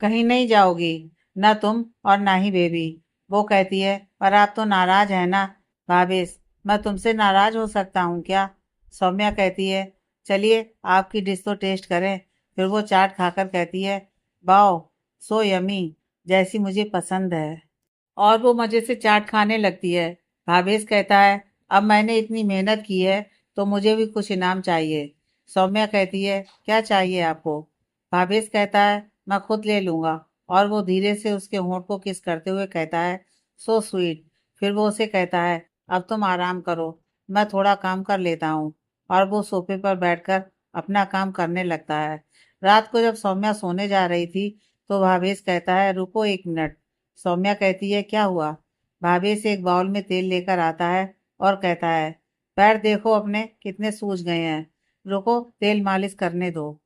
कहीं नहीं जाओगी, ना तुम और ना ही बेबी। वो कहती है, पर आप तो नाराज है ना? भावेश, मैं तुमसे नाराज हो सकता हूँ क्या? सौम्या कहती है, चलिए आपकी डिश तो टेस्ट करें। फिर वो चाट खाकर कहती है, वाओ, सो यमी, जैसी मुझे पसंद है। और वो मजे से चाट खाने लगती है। भावेश कहता है, अब मैंने इतनी मेहनत की है तो मुझे भी कुछ इनाम चाहिए। सौम्या कहती है, क्या चाहिए आपको? भावेश कहता है, मैं खुद ले लूंगा। और वो धीरे से उसके होंठ को किस करते हुए कहता है, सो स्वीट। फिर वो उसे कहता है, अब तुम आराम करो, मैं थोड़ा काम कर लेता हूँ। और वो सोफे पर बैठकर अपना काम करने लगता है। रात को जब सौम्या सोने जा रही थी तो भावेश कहता है, रुको 1 मिनट। सौम्या कहती है, क्या हुआ? भावेश एक बाउल में तेल लेकर आता है और कहता है, पैर देखो अपने कितने सूज गए हैं, रुको तेल मालिश करने दो।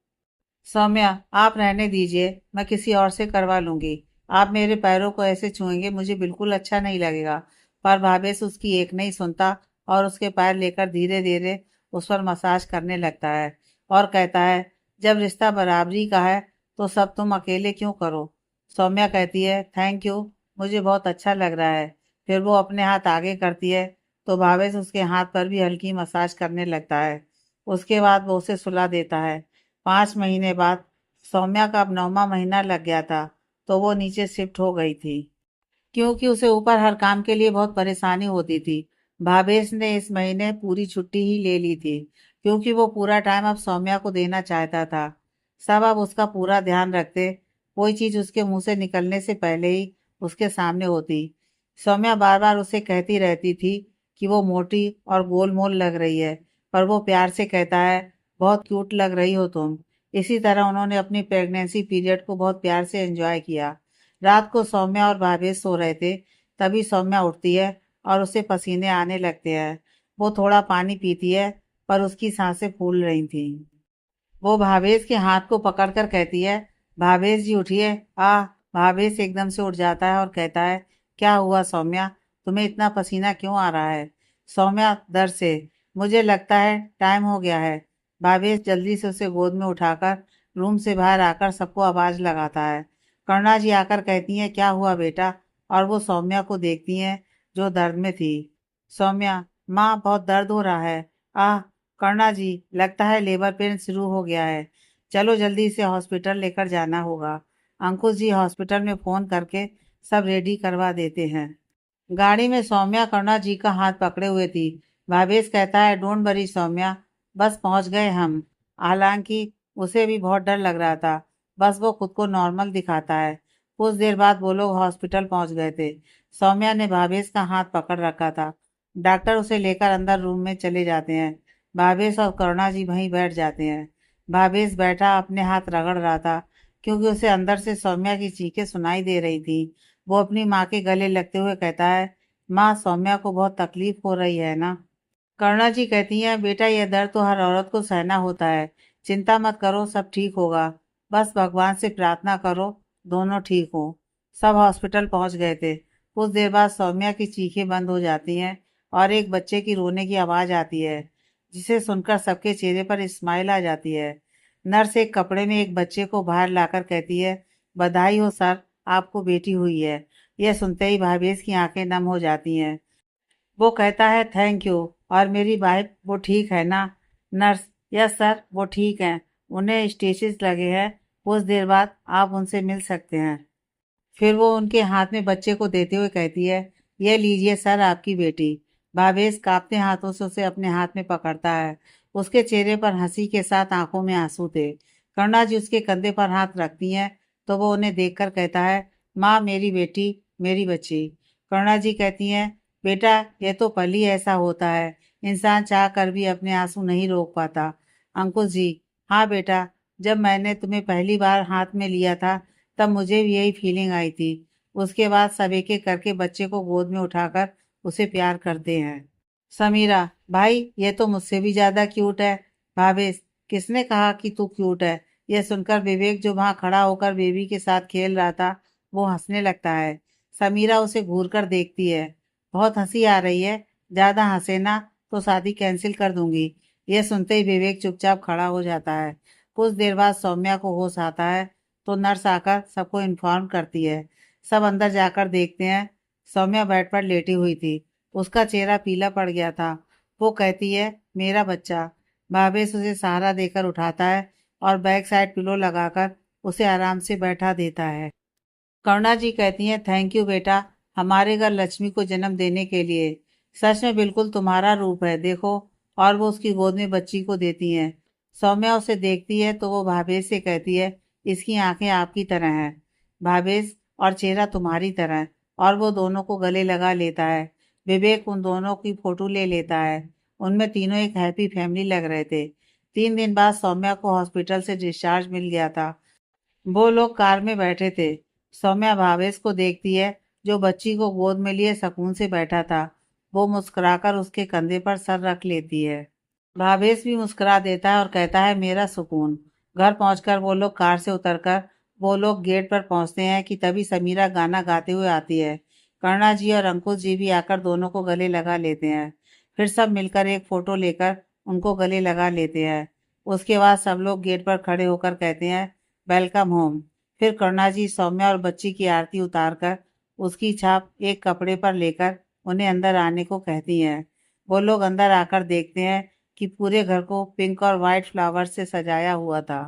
सौम्या, आप रहने दीजिए, मैं किसी और से करवा लूंगी। आप मेरे पैरों को ऐसे छुएंगे मुझे बिल्कुल अच्छा नहीं लगेगा। पर भावेश उसकी एक नहीं सुनता और उसके पैर लेकर धीरे धीरे उस पर मसाज करने लगता है और कहता है, जब रिश्ता बराबरी का है तो सब तुम अकेले क्यों करो? सौम्या कहती है, थैंक यू, मुझे बहुत अच्छा लग रहा है। फिर वो अपने हाथ आगे करती है तो भावेश उसके हाथ पर भी हल्की मसाज करने लगता है। उसके बाद वो उसे सुला देता है। 5 महीने बाद सौम्या का अब 9वां महीना लग गया था तो वो नीचे शिफ्ट हो गई थी, क्योंकि उसे ऊपर हर काम के लिए बहुत परेशानी होती थी। भावेश ने इस महीने पूरी छुट्टी ही ले ली थी, क्योंकि वो पूरा टाइम अब सौम्या को देना चाहता था। सब अब उसका पूरा ध्यान रखते, कोई चीज उसके मुंह से निकलने से पहले ही उसके सामने होती। सौम्या बार बार उसे कहती रहती थी कि वो मोटी और गोलमोल लग रही है, पर वो प्यार से कहता है, बहुत क्यूट लग रही हो तुम। इसी तरह उन्होंने अपनी प्रेगनेंसी पीरियड को बहुत प्यार से एंजॉय किया। रात को सौम्या और भावेश सो रहे थे, तभी सौम्या उठती है और उसे पसीने आने लगते हैं। वो थोड़ा पानी पीती है, पर उसकी सांसें फूल रही थी। वो भावेश के हाथ को पकड़कर कहती है, भावेश जी उठिए। भावेश एकदम से उठ जाता है और कहता है, क्या हुआ सौम्या, तुम्हें इतना पसीना क्यों आ रहा है? सौम्या दर्द से, मुझे लगता है टाइम हो गया है। भावेश जल्दी से उसे गोद में उठाकर रूम से बाहर आकर सबको आवाज लगाता है। करुणा जी आकर कहती हैं, क्या हुआ बेटा? और वो सौम्या को देखती हैं जो दर्द में थी। सौम्या, माँ बहुत दर्द हो रहा है। आह, करुणा जी, लगता है लेबर पेन शुरू हो गया है, चलो जल्दी से हॉस्पिटल लेकर जाना होगा। अंकुश जी हॉस्पिटल में फोन करके सब रेडी करवा देते हैं। गाड़ी में सौम्या करुणा जी का हाथ पकड़े हुए थी। भावेश कहता है, डोंट वरी सौम्या, बस पहुंच गए हम। हालांकि उसे भी बहुत डर लग रहा था, बस वो खुद को नॉर्मल दिखाता है। कुछ देर बाद वो लोग हॉस्पिटल पहुंच गए थे। सौम्या ने भावेश का हाथ पकड़ रखा था। डॉक्टर उसे लेकर अंदर रूम में चले जाते हैं। भावेश और करुणा जी वहीं बैठ जाते हैं। भावेश बैठा अपने हाथ रगड़ रहा था, क्योंकि उसे अंदर से सौम्या की चीखें सुनाई दे रही थी। वो अपनी माँ के गले लगते हुए कहता है, माँ सौम्या को बहुत तकलीफ हो रही है ना? करुणा जी कहती हैं, बेटा यह दर्द तो हर औरत को सहना होता है, चिंता मत करो, सब ठीक होगा। बस भगवान से प्रार्थना करो दोनों ठीक हो। सब हॉस्पिटल पहुंच गए थे। कुछ देर बाद सौम्या की चीखें बंद हो जाती हैं और एक बच्चे की रोने की आवाज आती है, जिसे सुनकर सबके चेहरे पर स्माइल आ जाती है। नर्स एक कपड़े में एक बच्चे को बाहर लाकर कहती है, बधाई हो सर, आपको बेटी हुई है। यह सुनते ही भावेश की आंखें नम हो जाती हैं। वो कहता है, थैंक यू। और मेरी वाइफ वो ठीक है ना? नर्स, यस सर, वो ठीक है, उन्हें स्टिचेस लगे हैं, कुछ देर बाद आप उनसे मिल सकते हैं। फिर वो उनके हाथ में बच्चे को देते हुए कहती है, ये लीजिए सर आपकी बेटी। भावेश कांपते हाथों से उसे अपने हाथ में पकड़ता है। उसके चेहरे पर हंसी के साथ आंखों में आंसू थे। करुणा जी उसके कंधे पर हाथ रखती हैं तो वो उन्हें देखकर कहता है, माँ मेरी बेटी, मेरी बच्ची। करुणा जी कहती हैं, बेटा ये तो पल ही ऐसा होता है, इंसान चाह कर भी अपने आंसू नहीं रोक पाता। अंकुश जी, हाँ बेटा, जब मैंने तुम्हें पहली बार हाथ में लिया था तब मुझे भी यही फीलिंग आई थी। उसके बाद सब एक एक करके बच्चे को गोद में उठाकर उसे प्यार करते हैं। समीरा, भाई ये तो मुझसे भी ज्यादा क्यूट है। भावेश, किसने कहा कि तू क्यूट है? यह सुनकर विवेक जो वहां खड़ा होकर बेबी के साथ खेल रहा था, वो हंसने लगता है। समीरा उसे घूर कर देखती है। बहुत हंसी आ रही है, ज्यादा हंसे ना तो शादी कैंसिल कर दूंगी। यह सुनते ही विवेक चुपचाप खड़ा हो जाता है। कुछ देर बाद सौम्या को होश आता है तो नर्स आकर सबको इन्फॉर्म करती है। सब अंदर जाकर देखते हैं, सौम्या बेड पर लेटी हुई थी। उसका चेहरा पीला पड़ गया था। वो कहती है, मेरा बच्चा। भावेश उसे सहारा देकर उठाता है और बैक साइड पिलो लगाकर उसे आराम से बैठा देता है। करुणा जी कहती हैं, थैंक यू बेटा, हमारे घर लक्ष्मी को जन्म देने के लिए। सच में बिल्कुल तुम्हारा रूप है, देखो। और वो उसकी गोद में बच्ची को देती हैं। सौम्या उसे देखती है तो वो भावेश से कहती है, इसकी आंखें आपकी तरह हैं भावेश, और चेहरा तुम्हारी तरह है। और वो दोनों को गले लगा लेता है। विवेक उन दोनों की फोटो ले लेता है। उनमें तीनों एक हैप्पी फैमिली लग रहे थे। 3 दिन बाद सौम्या को हॉस्पिटल से डिस्चार्ज मिल गया था। वो लोग कार में बैठे थे। सौम्या भावेश को देखती है, जो बच्ची को गोद में लिए सुकून से बैठा था। वो मुस्कुराकर उसके कंधे पर सर रख लेती है। भावेश भी मुस्कुरा देता है और कहता है, मेरा सुकून। घर पहुंचकर वो लोग गेट पर पहुंचते हैं कि तभी समीरा गाना गाते हुए आती है। कर्णा जी और अंकुश जी भी आकर दोनों को गले लगा लेते हैं। फिर सब मिलकर एक फोटो लेकर उनको गले लगा लेते हैं। उसके बाद सब लोग गेट पर खड़े होकर कहते हैं, वेलकम होम। फिर कर्णा जी सौम्या और बच्ची की आरती उतारकर उसकी छाप एक कपड़े पर लेकर उन्हें अंदर आने को कहती हैं। वो लोग अंदर आकर देखते हैं कि पूरे घर को पिंक और वाइट फ्लावर से सजाया हुआ था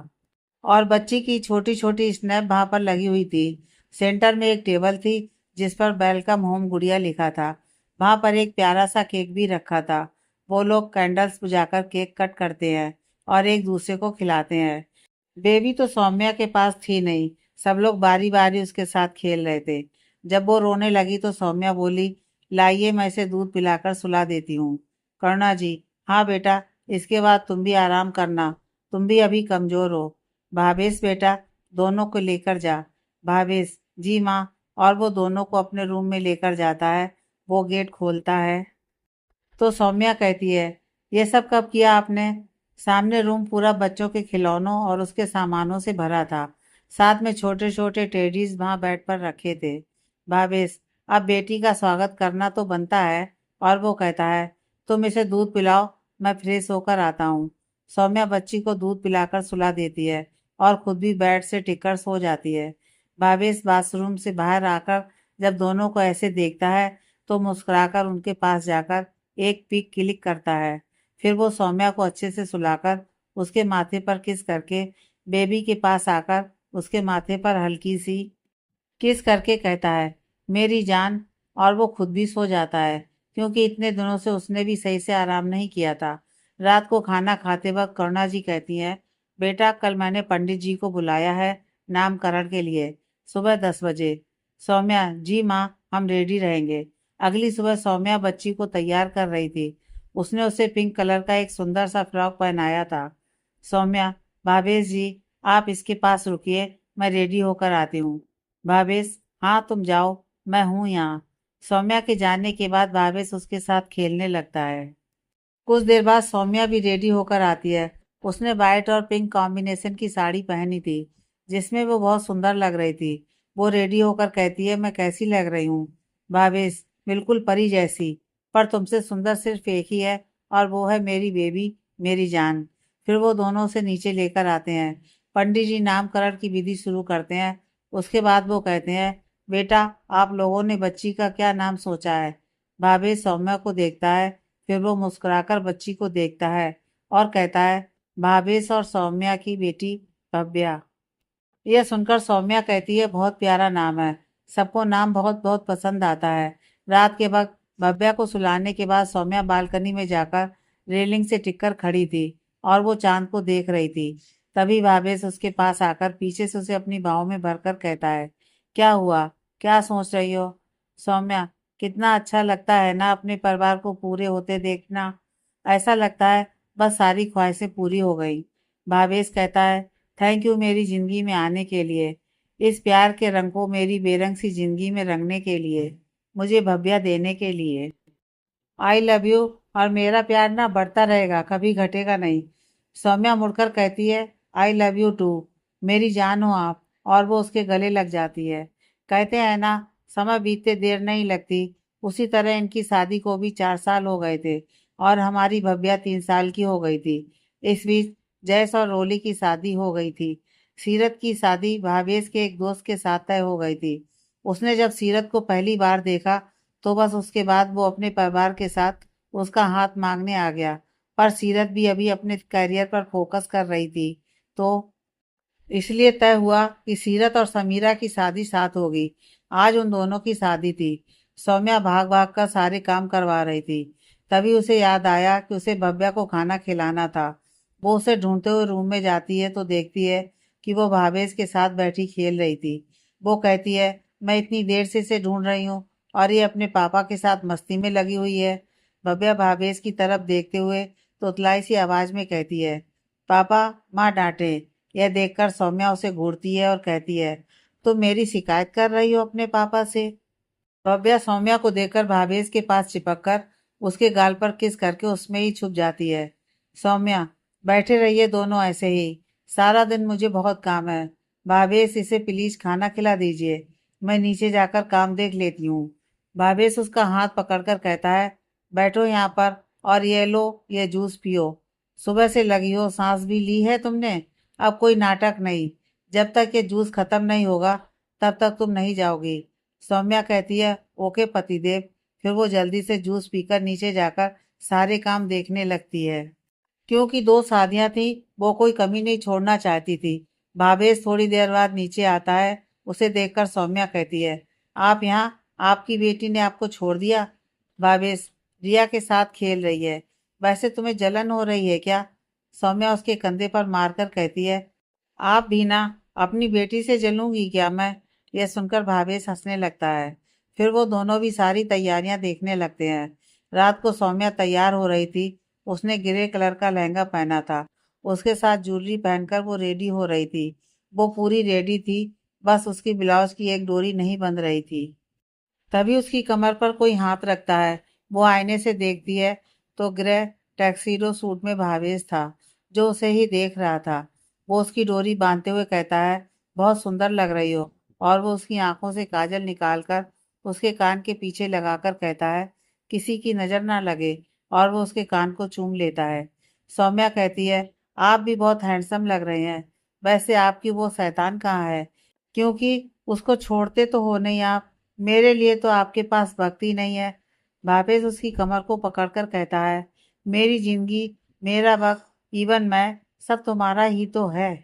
और बच्ची की छोटी छोटी स्नैप वहां पर लगी हुई थी। सेंटर में एक टेबल थी जिस पर वेलकम होम गुड़िया लिखा था। वहां पर एक प्यारा सा केक भी रखा था। वो लोग कैंडल्स बुझाकर केक कट करते हैं और एक दूसरे को खिलाते हैं। बेबी तो सौम्या के पास थी नहीं। सब लोग बारी बारी उसके साथ खेल रहे थे। जब वो रोने लगी तो सौम्या बोली, लाइए मैं इसे दूध पिलाकर सुला देती हूँ। करुणा जी, हाँ बेटा, इसके बाद तुम भी आराम करना। तुम भी अभी कमजोर हो। भावेश बेटा, दोनों को लेकर जा। भावेश, जी माँ। और वो दोनों को अपने रूम में लेकर जाता है। वो गेट खोलता है तो सौम्या कहती है, ये सब कब किया आपने? सामने रूम पूरा बच्चों के खिलौनों और उसके सामानों से भरा था। साथ में छोटे छोटे टेडीज वहां बेड पर रखे थे। भावेश, अब बेटी का स्वागत करना तो बनता है। और वो कहता है, तुम इसे दूध पिलाओ, मैं फ्रेश होकर आता हूँ। सौम्या बच्ची को दूध पिलाकर सुला देती है और खुद भी बेड से टिककर सो जाती है। भावेश बाथरूम से बाहर आकर जब दोनों को ऐसे देखता है तो मुस्कुराकर उनके पास जाकर एक पिक क्लिक करता है। फिर वो सौम्या को अच्छे से सुलाकर उसके माथे पर किस करके बेबी के पास आकर उसके माथे पर हल्की सी किस करके कहता है, मेरी जान। और वो खुद भी सो जाता है, क्योंकि इतने दिनों से उसने भी सही से आराम नहीं किया था। रात को खाना खाते वक्त करुणा जी कहती हैं, बेटा कल मैंने पंडित जी को बुलाया है नामकरण के लिए, सुबह 10 बजे। सौम्या, जी माँ, हम रेडी रहेंगे। अगली सुबह सौम्या बच्ची को तैयार कर रही थी। उसने उसे पिंक कलर का एक सुंदर सा फ्रॉक पहनाया था। सौम्या, भावेश जी, आप इसके पास रुकिए, मैं रेडी होकर आती हूँ। भावेश, हाँ तुम जाओ, मैं हूँ यहाँ। सौम्या के जाने के बाद भावेश उसके साथ खेलने लगता है। कुछ देर बाद सौम्या भी रेडी होकर आती है। उसने वाइट और पिंक कॉम्बिनेशन की साड़ी पहनी थी, जिसमें वो बहुत सुंदर लग रही थी। वो रेडी होकर कहती है, मैं कैसी लग रही हूँ? भावेश, बिल्कुल परी जैसी। पर तुमसे सुंदर सिर्फ एक ही है, और वो है मेरी बेबी, मेरी जान। फिर वो दोनों उसे नीचे लेकर आते हैं। पंडित जी नामकरण की विधि शुरू करते हैं। उसके बाद वो कहते हैं, बेटा, आप लोगों ने बच्ची का क्या नाम सोचा है? भावेश सौम्या को देखता है, फिर वो मुस्कुराकर बच्ची को देखता है और कहता है, भावेश और सौम्या की बेटी भव्या। यह सुनकर सौम्या कहती है, बहुत प्यारा नाम है। सबको नाम बहुत बहुत पसंद आता है। रात के वक्त भव्या को सुलाने के बाद सौम्या बालकनी में जाकर रेलिंग से टिककर खड़ी थी और वो चांद को देख रही थी। तभी भावेश उसके पास आकर पीछे से उसे अपनी बाहों में भरकर कहता है, क्या हुआ? क्या सोच रही हो? सौम्या, कितना अच्छा लगता है ना अपने परिवार को पूरे होते देखना। ऐसा लगता है बस सारी ख्वाहिशें पूरी हो गई। भावेश कहता है, थैंक यू मेरी जिंदगी में आने के लिए, इस प्यार के रंग को मेरी बेरंग सी जिंदगी में रंगने के लिए, मुझे भव्या देने के लिए। आई लव यू। और मेरा प्यार ना बढ़ता रहेगा, कभी घटेगा नहीं। सौम्या मुड़कर कहती है, आई लव यू टू। मेरी जान हो आप। और वो उसके गले लग जाती है। कहते हैं ना, समय बीतते देर नहीं लगती। उसी तरह इनकी शादी को भी 4 साल हो गए थे और हमारी भव्या 3 साल की हो गई थी। इस बीच जयस और रोली की शादी हो गई थी। सीरत की शादी भावेश के एक दोस्त के साथ तय हो गई थी। उसने जब सीरत को पहली बार देखा तो बस उसके बाद वो अपने परिवार के साथ उसका हाथ मांगने आ गया। पर सीरत भी अभी अपने करियर पर फोकस कर रही थी, तो इसलिए तय हुआ कि सीरत और समीरा की शादी साथ होगी। आज उन दोनों की शादी थी। सौम्या भाग भाग कर सारे काम करवा रही थी। तभी उसे याद आया कि उसे भव्या को खाना खिलाना था। वो उसे ढूंढते हुए रूम में जाती है तो देखती है कि वो भावेश के साथ बैठी खेल रही थी। वो कहती है, मैं इतनी देर से इसे ढूंढ रही हूँ और ये अपने पापा के साथ मस्ती में लगी हुई है। भव्या भावेश की तरफ देखते हुए तोतलाई सी आवाज में कहती है, पापा, माँ डांटे। यह देखकर सौम्या उसे घूरती है और कहती है, तुम मेरी शिकायत कर रही हो अपने पापा से? भव्या सौम्या को देखकर भावेश के पास चिपक कर उसके गाल पर किस करके उसमें ही छुप जाती है। सौम्या, बैठे रहिए दोनों ऐसे ही, सारा दिन मुझे बहुत काम है। भावेश, इसे प्लीज खाना खिला दीजिए, मैं नीचे जाकर काम देख लेती हूँ। भावेश उसका हाथ पकड़कर कहता है, बैठो यहाँ पर और ये लो, ये जूस पियो। सुबह से लगी हो, सांस भी ली है तुमने। अब कोई नाटक नहीं, जब तक ये जूस खत्म नहीं होगा तब तक तुम नहीं जाओगी। सौम्या कहती है, ओके पतिदेव। फिर वो जल्दी से जूस पीकर नीचे जाकर सारे काम देखने लगती है। क्योंकि दो शादियां थी, वो कोई कमी नहीं छोड़ना चाहती थी। भावेश थोड़ी देर बाद नीचे आता है। उसे देखकर सौम्या कहती है, आप यहाँ, आपकी बेटी ने आपको छोड़ दिया? भावेश, रिया के साथ खेल रही है। वैसे तुम्हें जलन हो रही है क्या? सौम्या उसके कंधे पर मारकर कहती है, आप भी ना, अपनी बेटी से जलूंगी क्या मैं? यह सुनकर भावेश हंसने लगता है। फिर वो दोनों भी सारी तैयारियां देखने लगते हैं। रात को सौम्या तैयार हो रही थी। उसने ग्रे कलर का लहंगा पहना था। उसके साथ ज्वेलरी पहनकर वो रेडी हो रही थी। वो पूरी रेडी थी, बस उसकी ब्लाउज की एक डोरी नहीं बंध रही थी। तभी उसकी कमर पर कोई हाथ रखता है। वो आईने से देखती है तो ग्रे टैक्सीडो सूट में भावेश था, जो उसे ही देख रहा था। वो उसकी डोरी बांधते हुए कहता है, बहुत सुंदर लग रही हो। और वो उसकी आंखों से काजल निकालकर उसके कान के पीछे लगाकर कहता है, किसी की नजर ना लगे। और वो उसके कान को चूम लेता है। सौम्या कहती है, आप भी बहुत हैंडसम लग रहे हैं। वैसे आपकी वो शैतान कहाँ है? क्योंकि उसको छोड़ते तो हो नहीं आप। मेरे लिए तो आपके पास वक्त ही नहीं है। भावेश उसकी कमर को पकड़कर कहता है, मेरी जिंदगी, मेरा वक्त, इवन मैं, सब तुम्हारा ही तो है।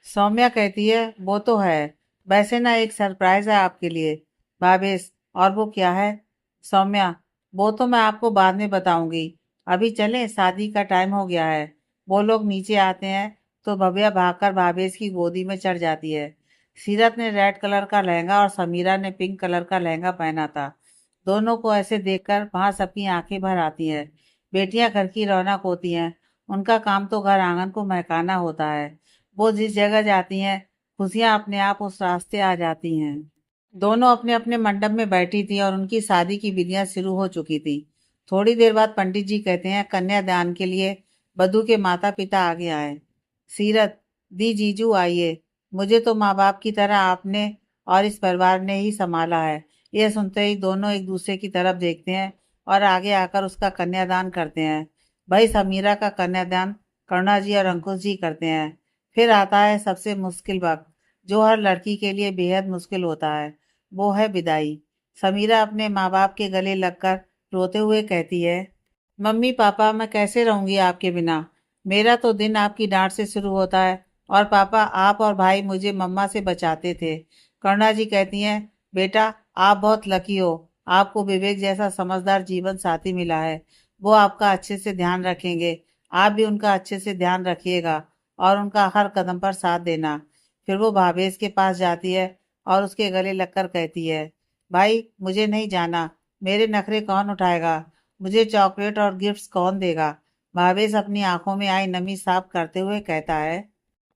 सौम्या कहती है, वो तो है। वैसे ना, एक सरप्राइज है आपके लिए। भावेश, और वो क्या है? सौम्या, वो तो मैं आपको बाद में बताऊंगी। अभी चलें, शादी का टाइम हो गया है। वो लोग नीचे आते हैं तो भव्या भागकर भावेश की गोदी में चढ़ जाती है। सीरत ने रेड कलर का लहंगा और समीरा ने पिंक कलर का लहंगा पहना था। दोनों को ऐसे देखकर वहां सबकी आंखें भर आती हैं। बेटियां घर की रौनक होती हैं। उनका काम तो घर आंगन को महकाना होता है। वो जिस जगह जाती हैं, खुशियां अपने आप उस रास्ते आ जाती हैं। दोनों अपने अपने मंडप में बैठी थी और उनकी शादी की विधियां शुरू हो चुकी थी। थोड़ी देर बाद पंडित जी कहते हैं, कन्यादान के लिए वधू के माता पिता आगे आए। सीरत, दी जीजू आइए। मुझे तो माँ बाप की तरह आपने और इस परिवार ने ही संभाला है। यह सुनते ही दोनों एक दूसरे की तरफ देखते हैं और आगे आकर उसका कन्यादान करते हैं। भाई समीरा का कन्यादान करुणा जी और अंकुश जी करते हैं। फिर आता है सबसे मुश्किल वक्त, जो हर लड़की के लिए बेहद मुश्किल होता है। वो है विदाई। समीरा अपने माँ बाप के गले लगकर रोते हुए कहती है, मम्मी पापा, मैं कैसे रहूंगी आपके बिना? मेरा तो दिन आपकी डांट से शुरू होता है। और पापा, आप और भाई मुझे मम्मा से बचाते थे। करुणा जी कहती हैं, बेटा, आप बहुत लकी हो। आपको विवेक जैसा समझदार जीवन साथी मिला है। वो आपका अच्छे से ध्यान रखेंगे। आप भी उनका अच्छे से ध्यान रखिएगा और उनका हर कदम पर साथ देना। फिर वो भावेश के पास जाती है और उसके गले लगकर कहती है, भाई मुझे नहीं जाना। मेरे नखरे कौन उठाएगा? मुझे चॉकलेट और गिफ्ट्स कौन देगा? भावेश अपनी आंखों में आई नमी साफ करते हुए कहता है,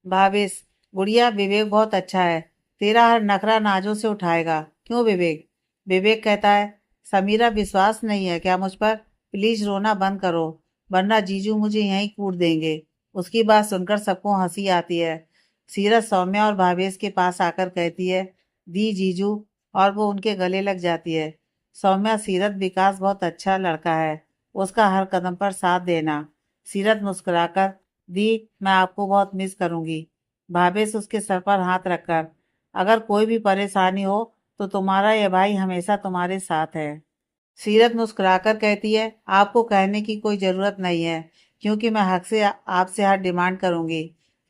भावेश, गुड़िया, विवेक बहुत अच्छा है। तेरा हर नखरा नाजों से उठाएगा। क्यों विवेक? विवेक कहता है, समीरा, विश्वास नहीं है क्या मुझ पर? प्लीज रोना बंद करो, वरना जीजू मुझे यहीं कूट देंगे। उसकी बात सुनकर सबको हंसी आती है। सीरत सौम्या और भावेश के पास आकर कहती है, दी जीजू। और वो उनके गले लग जाती है। सौम्या, सीरत, विकास बहुत अच्छा लड़का है, उसका हर कदम पर साथ देना। सीरत मुस्कुराकर, दी, मैं आपको बहुत मिस करूंगी। भावेश उसके सर पर हाथ रखकर, अगर कोई भी परेशानी हो तो तुम्हारा यह भाई हमेशा तुम्हारे साथ है। सीरत मुस्कुराकर कहती है, आपको कहने की कोई ज़रूरत नहीं है, क्योंकि मैं हक से आपसे हर डिमांड करूंगी।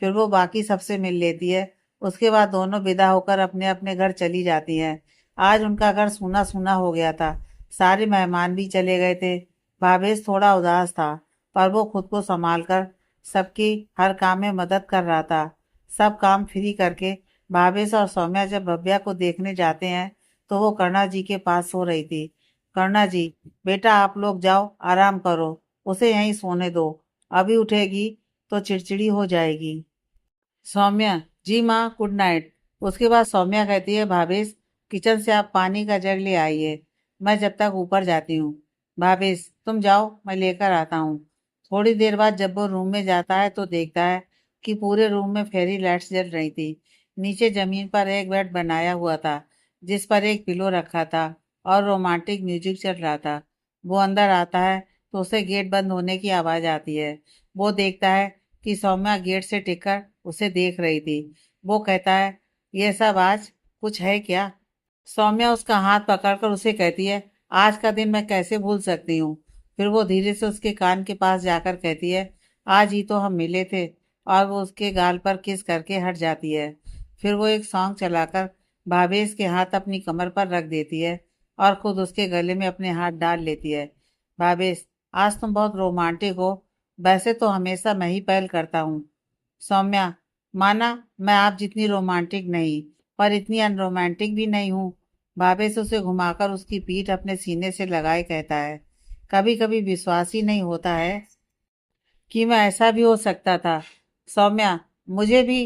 फिर वो बाकी सबसे मिल लेती है। उसके बाद दोनों विदा होकर अपने अपने घर चली जाती हैं। आज उनका घर सूना सूना हो गया था। सारे मेहमान भी चले गए थे। भावेश थोड़ा उदास था, पर वो खुद को संभाल कर सबकी हर काम में मदद कर रहा था। सब काम फ्री करके भावेश और सौम्या जब भव्या को देखने जाते हैं तो वो करुणा जी के पास सो रही थी। करुणा जी, बेटा, आप लोग जाओ, आराम करो, उसे यहीं सोने दो। अभी उठेगी तो चिड़चिड़ी हो जाएगी। सौम्या, जी माँ, गुड नाइट। उसके बाद सौम्या कहती है, भावेश, किचन से आप पानी का जग ले आइए, मैं जब तक ऊपर जाती हूँ। भावेश, तुम जाओ, मैं लेकर आता हूँ। थोड़ी देर बाद जब वो रूम में जाता है तो देखता है कि पूरे रूम में फेरी लाइट्स जल रही थी। नीचे जमीन पर एक बेड बनाया हुआ था, जिस पर एक पिलो रखा था और रोमांटिक म्यूजिक चल रहा था। वो अंदर आता है तो उसे गेट बंद होने की आवाज़ आती है। वो देखता है कि सौम्या गेट से टिककर उसे देख रही थी। वो कहता है, ये सब आज कुछ है क्या? सौम्या उसका हाथ पकड़कर उसे कहती है, आज का दिन मैं कैसे भूल सकती हूँ। फिर वो धीरे से उसके कान के पास जाकर कहती है, आज ही तो हम मिले थे। और वो उसके गाल पर किस करके हट जाती है। फिर वो एक सॉन्ग चलाकर भावेश के हाथ अपनी कमर पर रख देती है और खुद उसके गले में अपने हाथ डाल लेती है। भावेश, आज तुम बहुत रोमांटिक हो। वैसे तो हमेशा मैं ही पहल करता हूँ। सौम्या, माना मैं आप जितनी रोमांटिक नहीं, पर इतनी अनरोमांटिक भी नहीं हूँ। भावेश उसे घुमाकर उसकी पीठ अपने सीने से लगाए कहता है, कभी कभी विश्वास ही नहीं होता है कि मैं ऐसा भी हो सकता था। सौम्या, मुझे भी,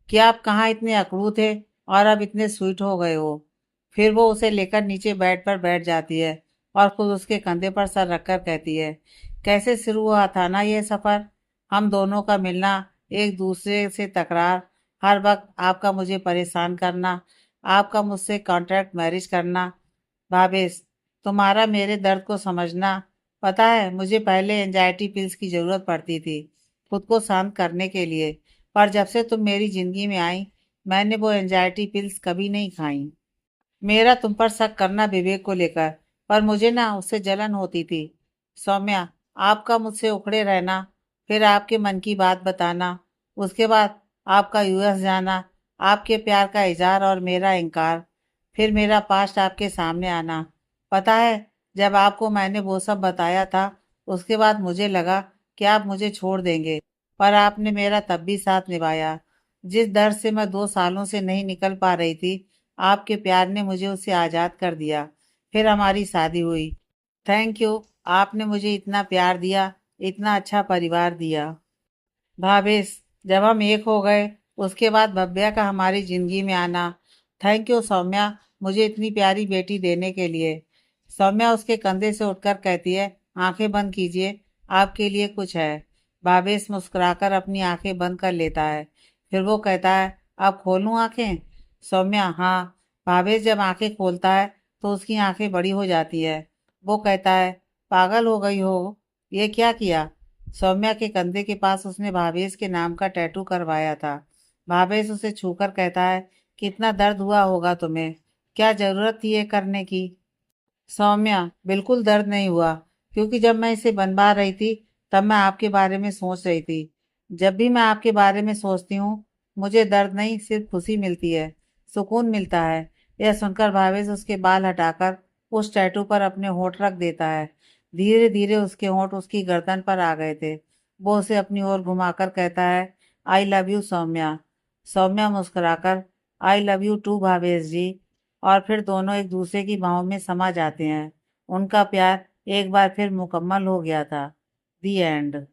कि आप कहाँ इतने अकड़ू थे और अब इतने स्वीट हो गए हो। फिर वो उसे लेकर नीचे बेड पर बैठ जाती है और खुद उसके कंधे पर सर रखकर कहती है, कैसे शुरू हुआ था ना ये सफ़र, हम दोनों का मिलना, एक दूसरे से तकरार, हर वक्त आपका मुझे परेशान करना, आपका मुझसे कॉन्ट्रैक्ट मैरिज करना। भावेश, तुम्हारा मेरे दर्द को समझना। पता है, मुझे पहले एंजाइटी पिल्स की ज़रूरत पड़ती थी खुद को शांत करने के लिए, पर जब से तुम मेरी ज़िंदगी में आई, मैंने वो एंजाइटी पिल्स कभी नहीं खाई। मेरा तुम पर शक करना विवेक को लेकर, पर मुझे ना उससे जलन होती थी। सौम्या, आपका मुझसे उखड़े रहना, फिर आपके मन की बात बताना, उसके बाद आपका यूएस जाना, आपके प्यार का इजहार और मेरा इनकार, फिर मेरा पास्ट आपके सामने आना। पता है, जब आपको मैंने वो सब बताया था, उसके बाद मुझे लगा कि आप मुझे छोड़ देंगे, पर आपने मेरा तब भी साथ निभाया। जिस दर्द से मैं 2 सालों से नहीं निकल पा रही थी, आपके प्यार ने मुझे उससे आज़ाद कर दिया। फिर हमारी शादी हुई। थैंक यू, आपने मुझे इतना प्यार दिया, इतना अच्छा परिवार दिया। भावेश, जब हम एक हो गए, उसके बाद भव्या का हमारी ज़िंदगी में आना। थैंक यू सौम्या, मुझे इतनी प्यारी बेटी देने के लिए। सौम्या उसके कंधे से उठकर कहती है, आंखें बंद कीजिए, आपके लिए कुछ है। भावेश मुस्कुराकर अपनी आंखें बंद कर लेता है। फिर वो कहता है, अब खोलूं आंखें? सौम्या, हाँ। भावेश जब आंखें खोलता है तो उसकी आंखें बड़ी हो जाती है। वो कहता है, पागल हो गई हो, ये क्या किया? सौम्या के कंधे के पास उसने भावेश के नाम का टैटू करवाया था। भावेश उसे छूकर कहता है, कितना दर्द हुआ होगा तुम्हें, क्या जरूरत थी ये करने की? सौम्या, बिल्कुल दर्द नहीं हुआ, क्योंकि जब मैं इसे बनवा रही थी तब मैं आपके बारे में सोच रही थी। जब भी मैं आपके बारे में सोचती हूँ, मुझे दर्द नहीं, सिर्फ खुशी मिलती है, सुकून मिलता है। यह सुनकर भावेश उसके बाल हटाकर उस टैटू पर अपने होंठ रख देता है। धीरे धीरे उसके होंठ उसकी गर्दन पर आ गए थे। वो उसे अपनी ओर घुमाकर कहता है, I love you Saumya. Saumya मुस्कुराकर, I love you too Bhavesh ji. और फिर दोनों एक दूसरे की बाहों में समा जाते हैं। उनका प्यार एक बार फिर मुकम्मल हो गया था। दी एंड।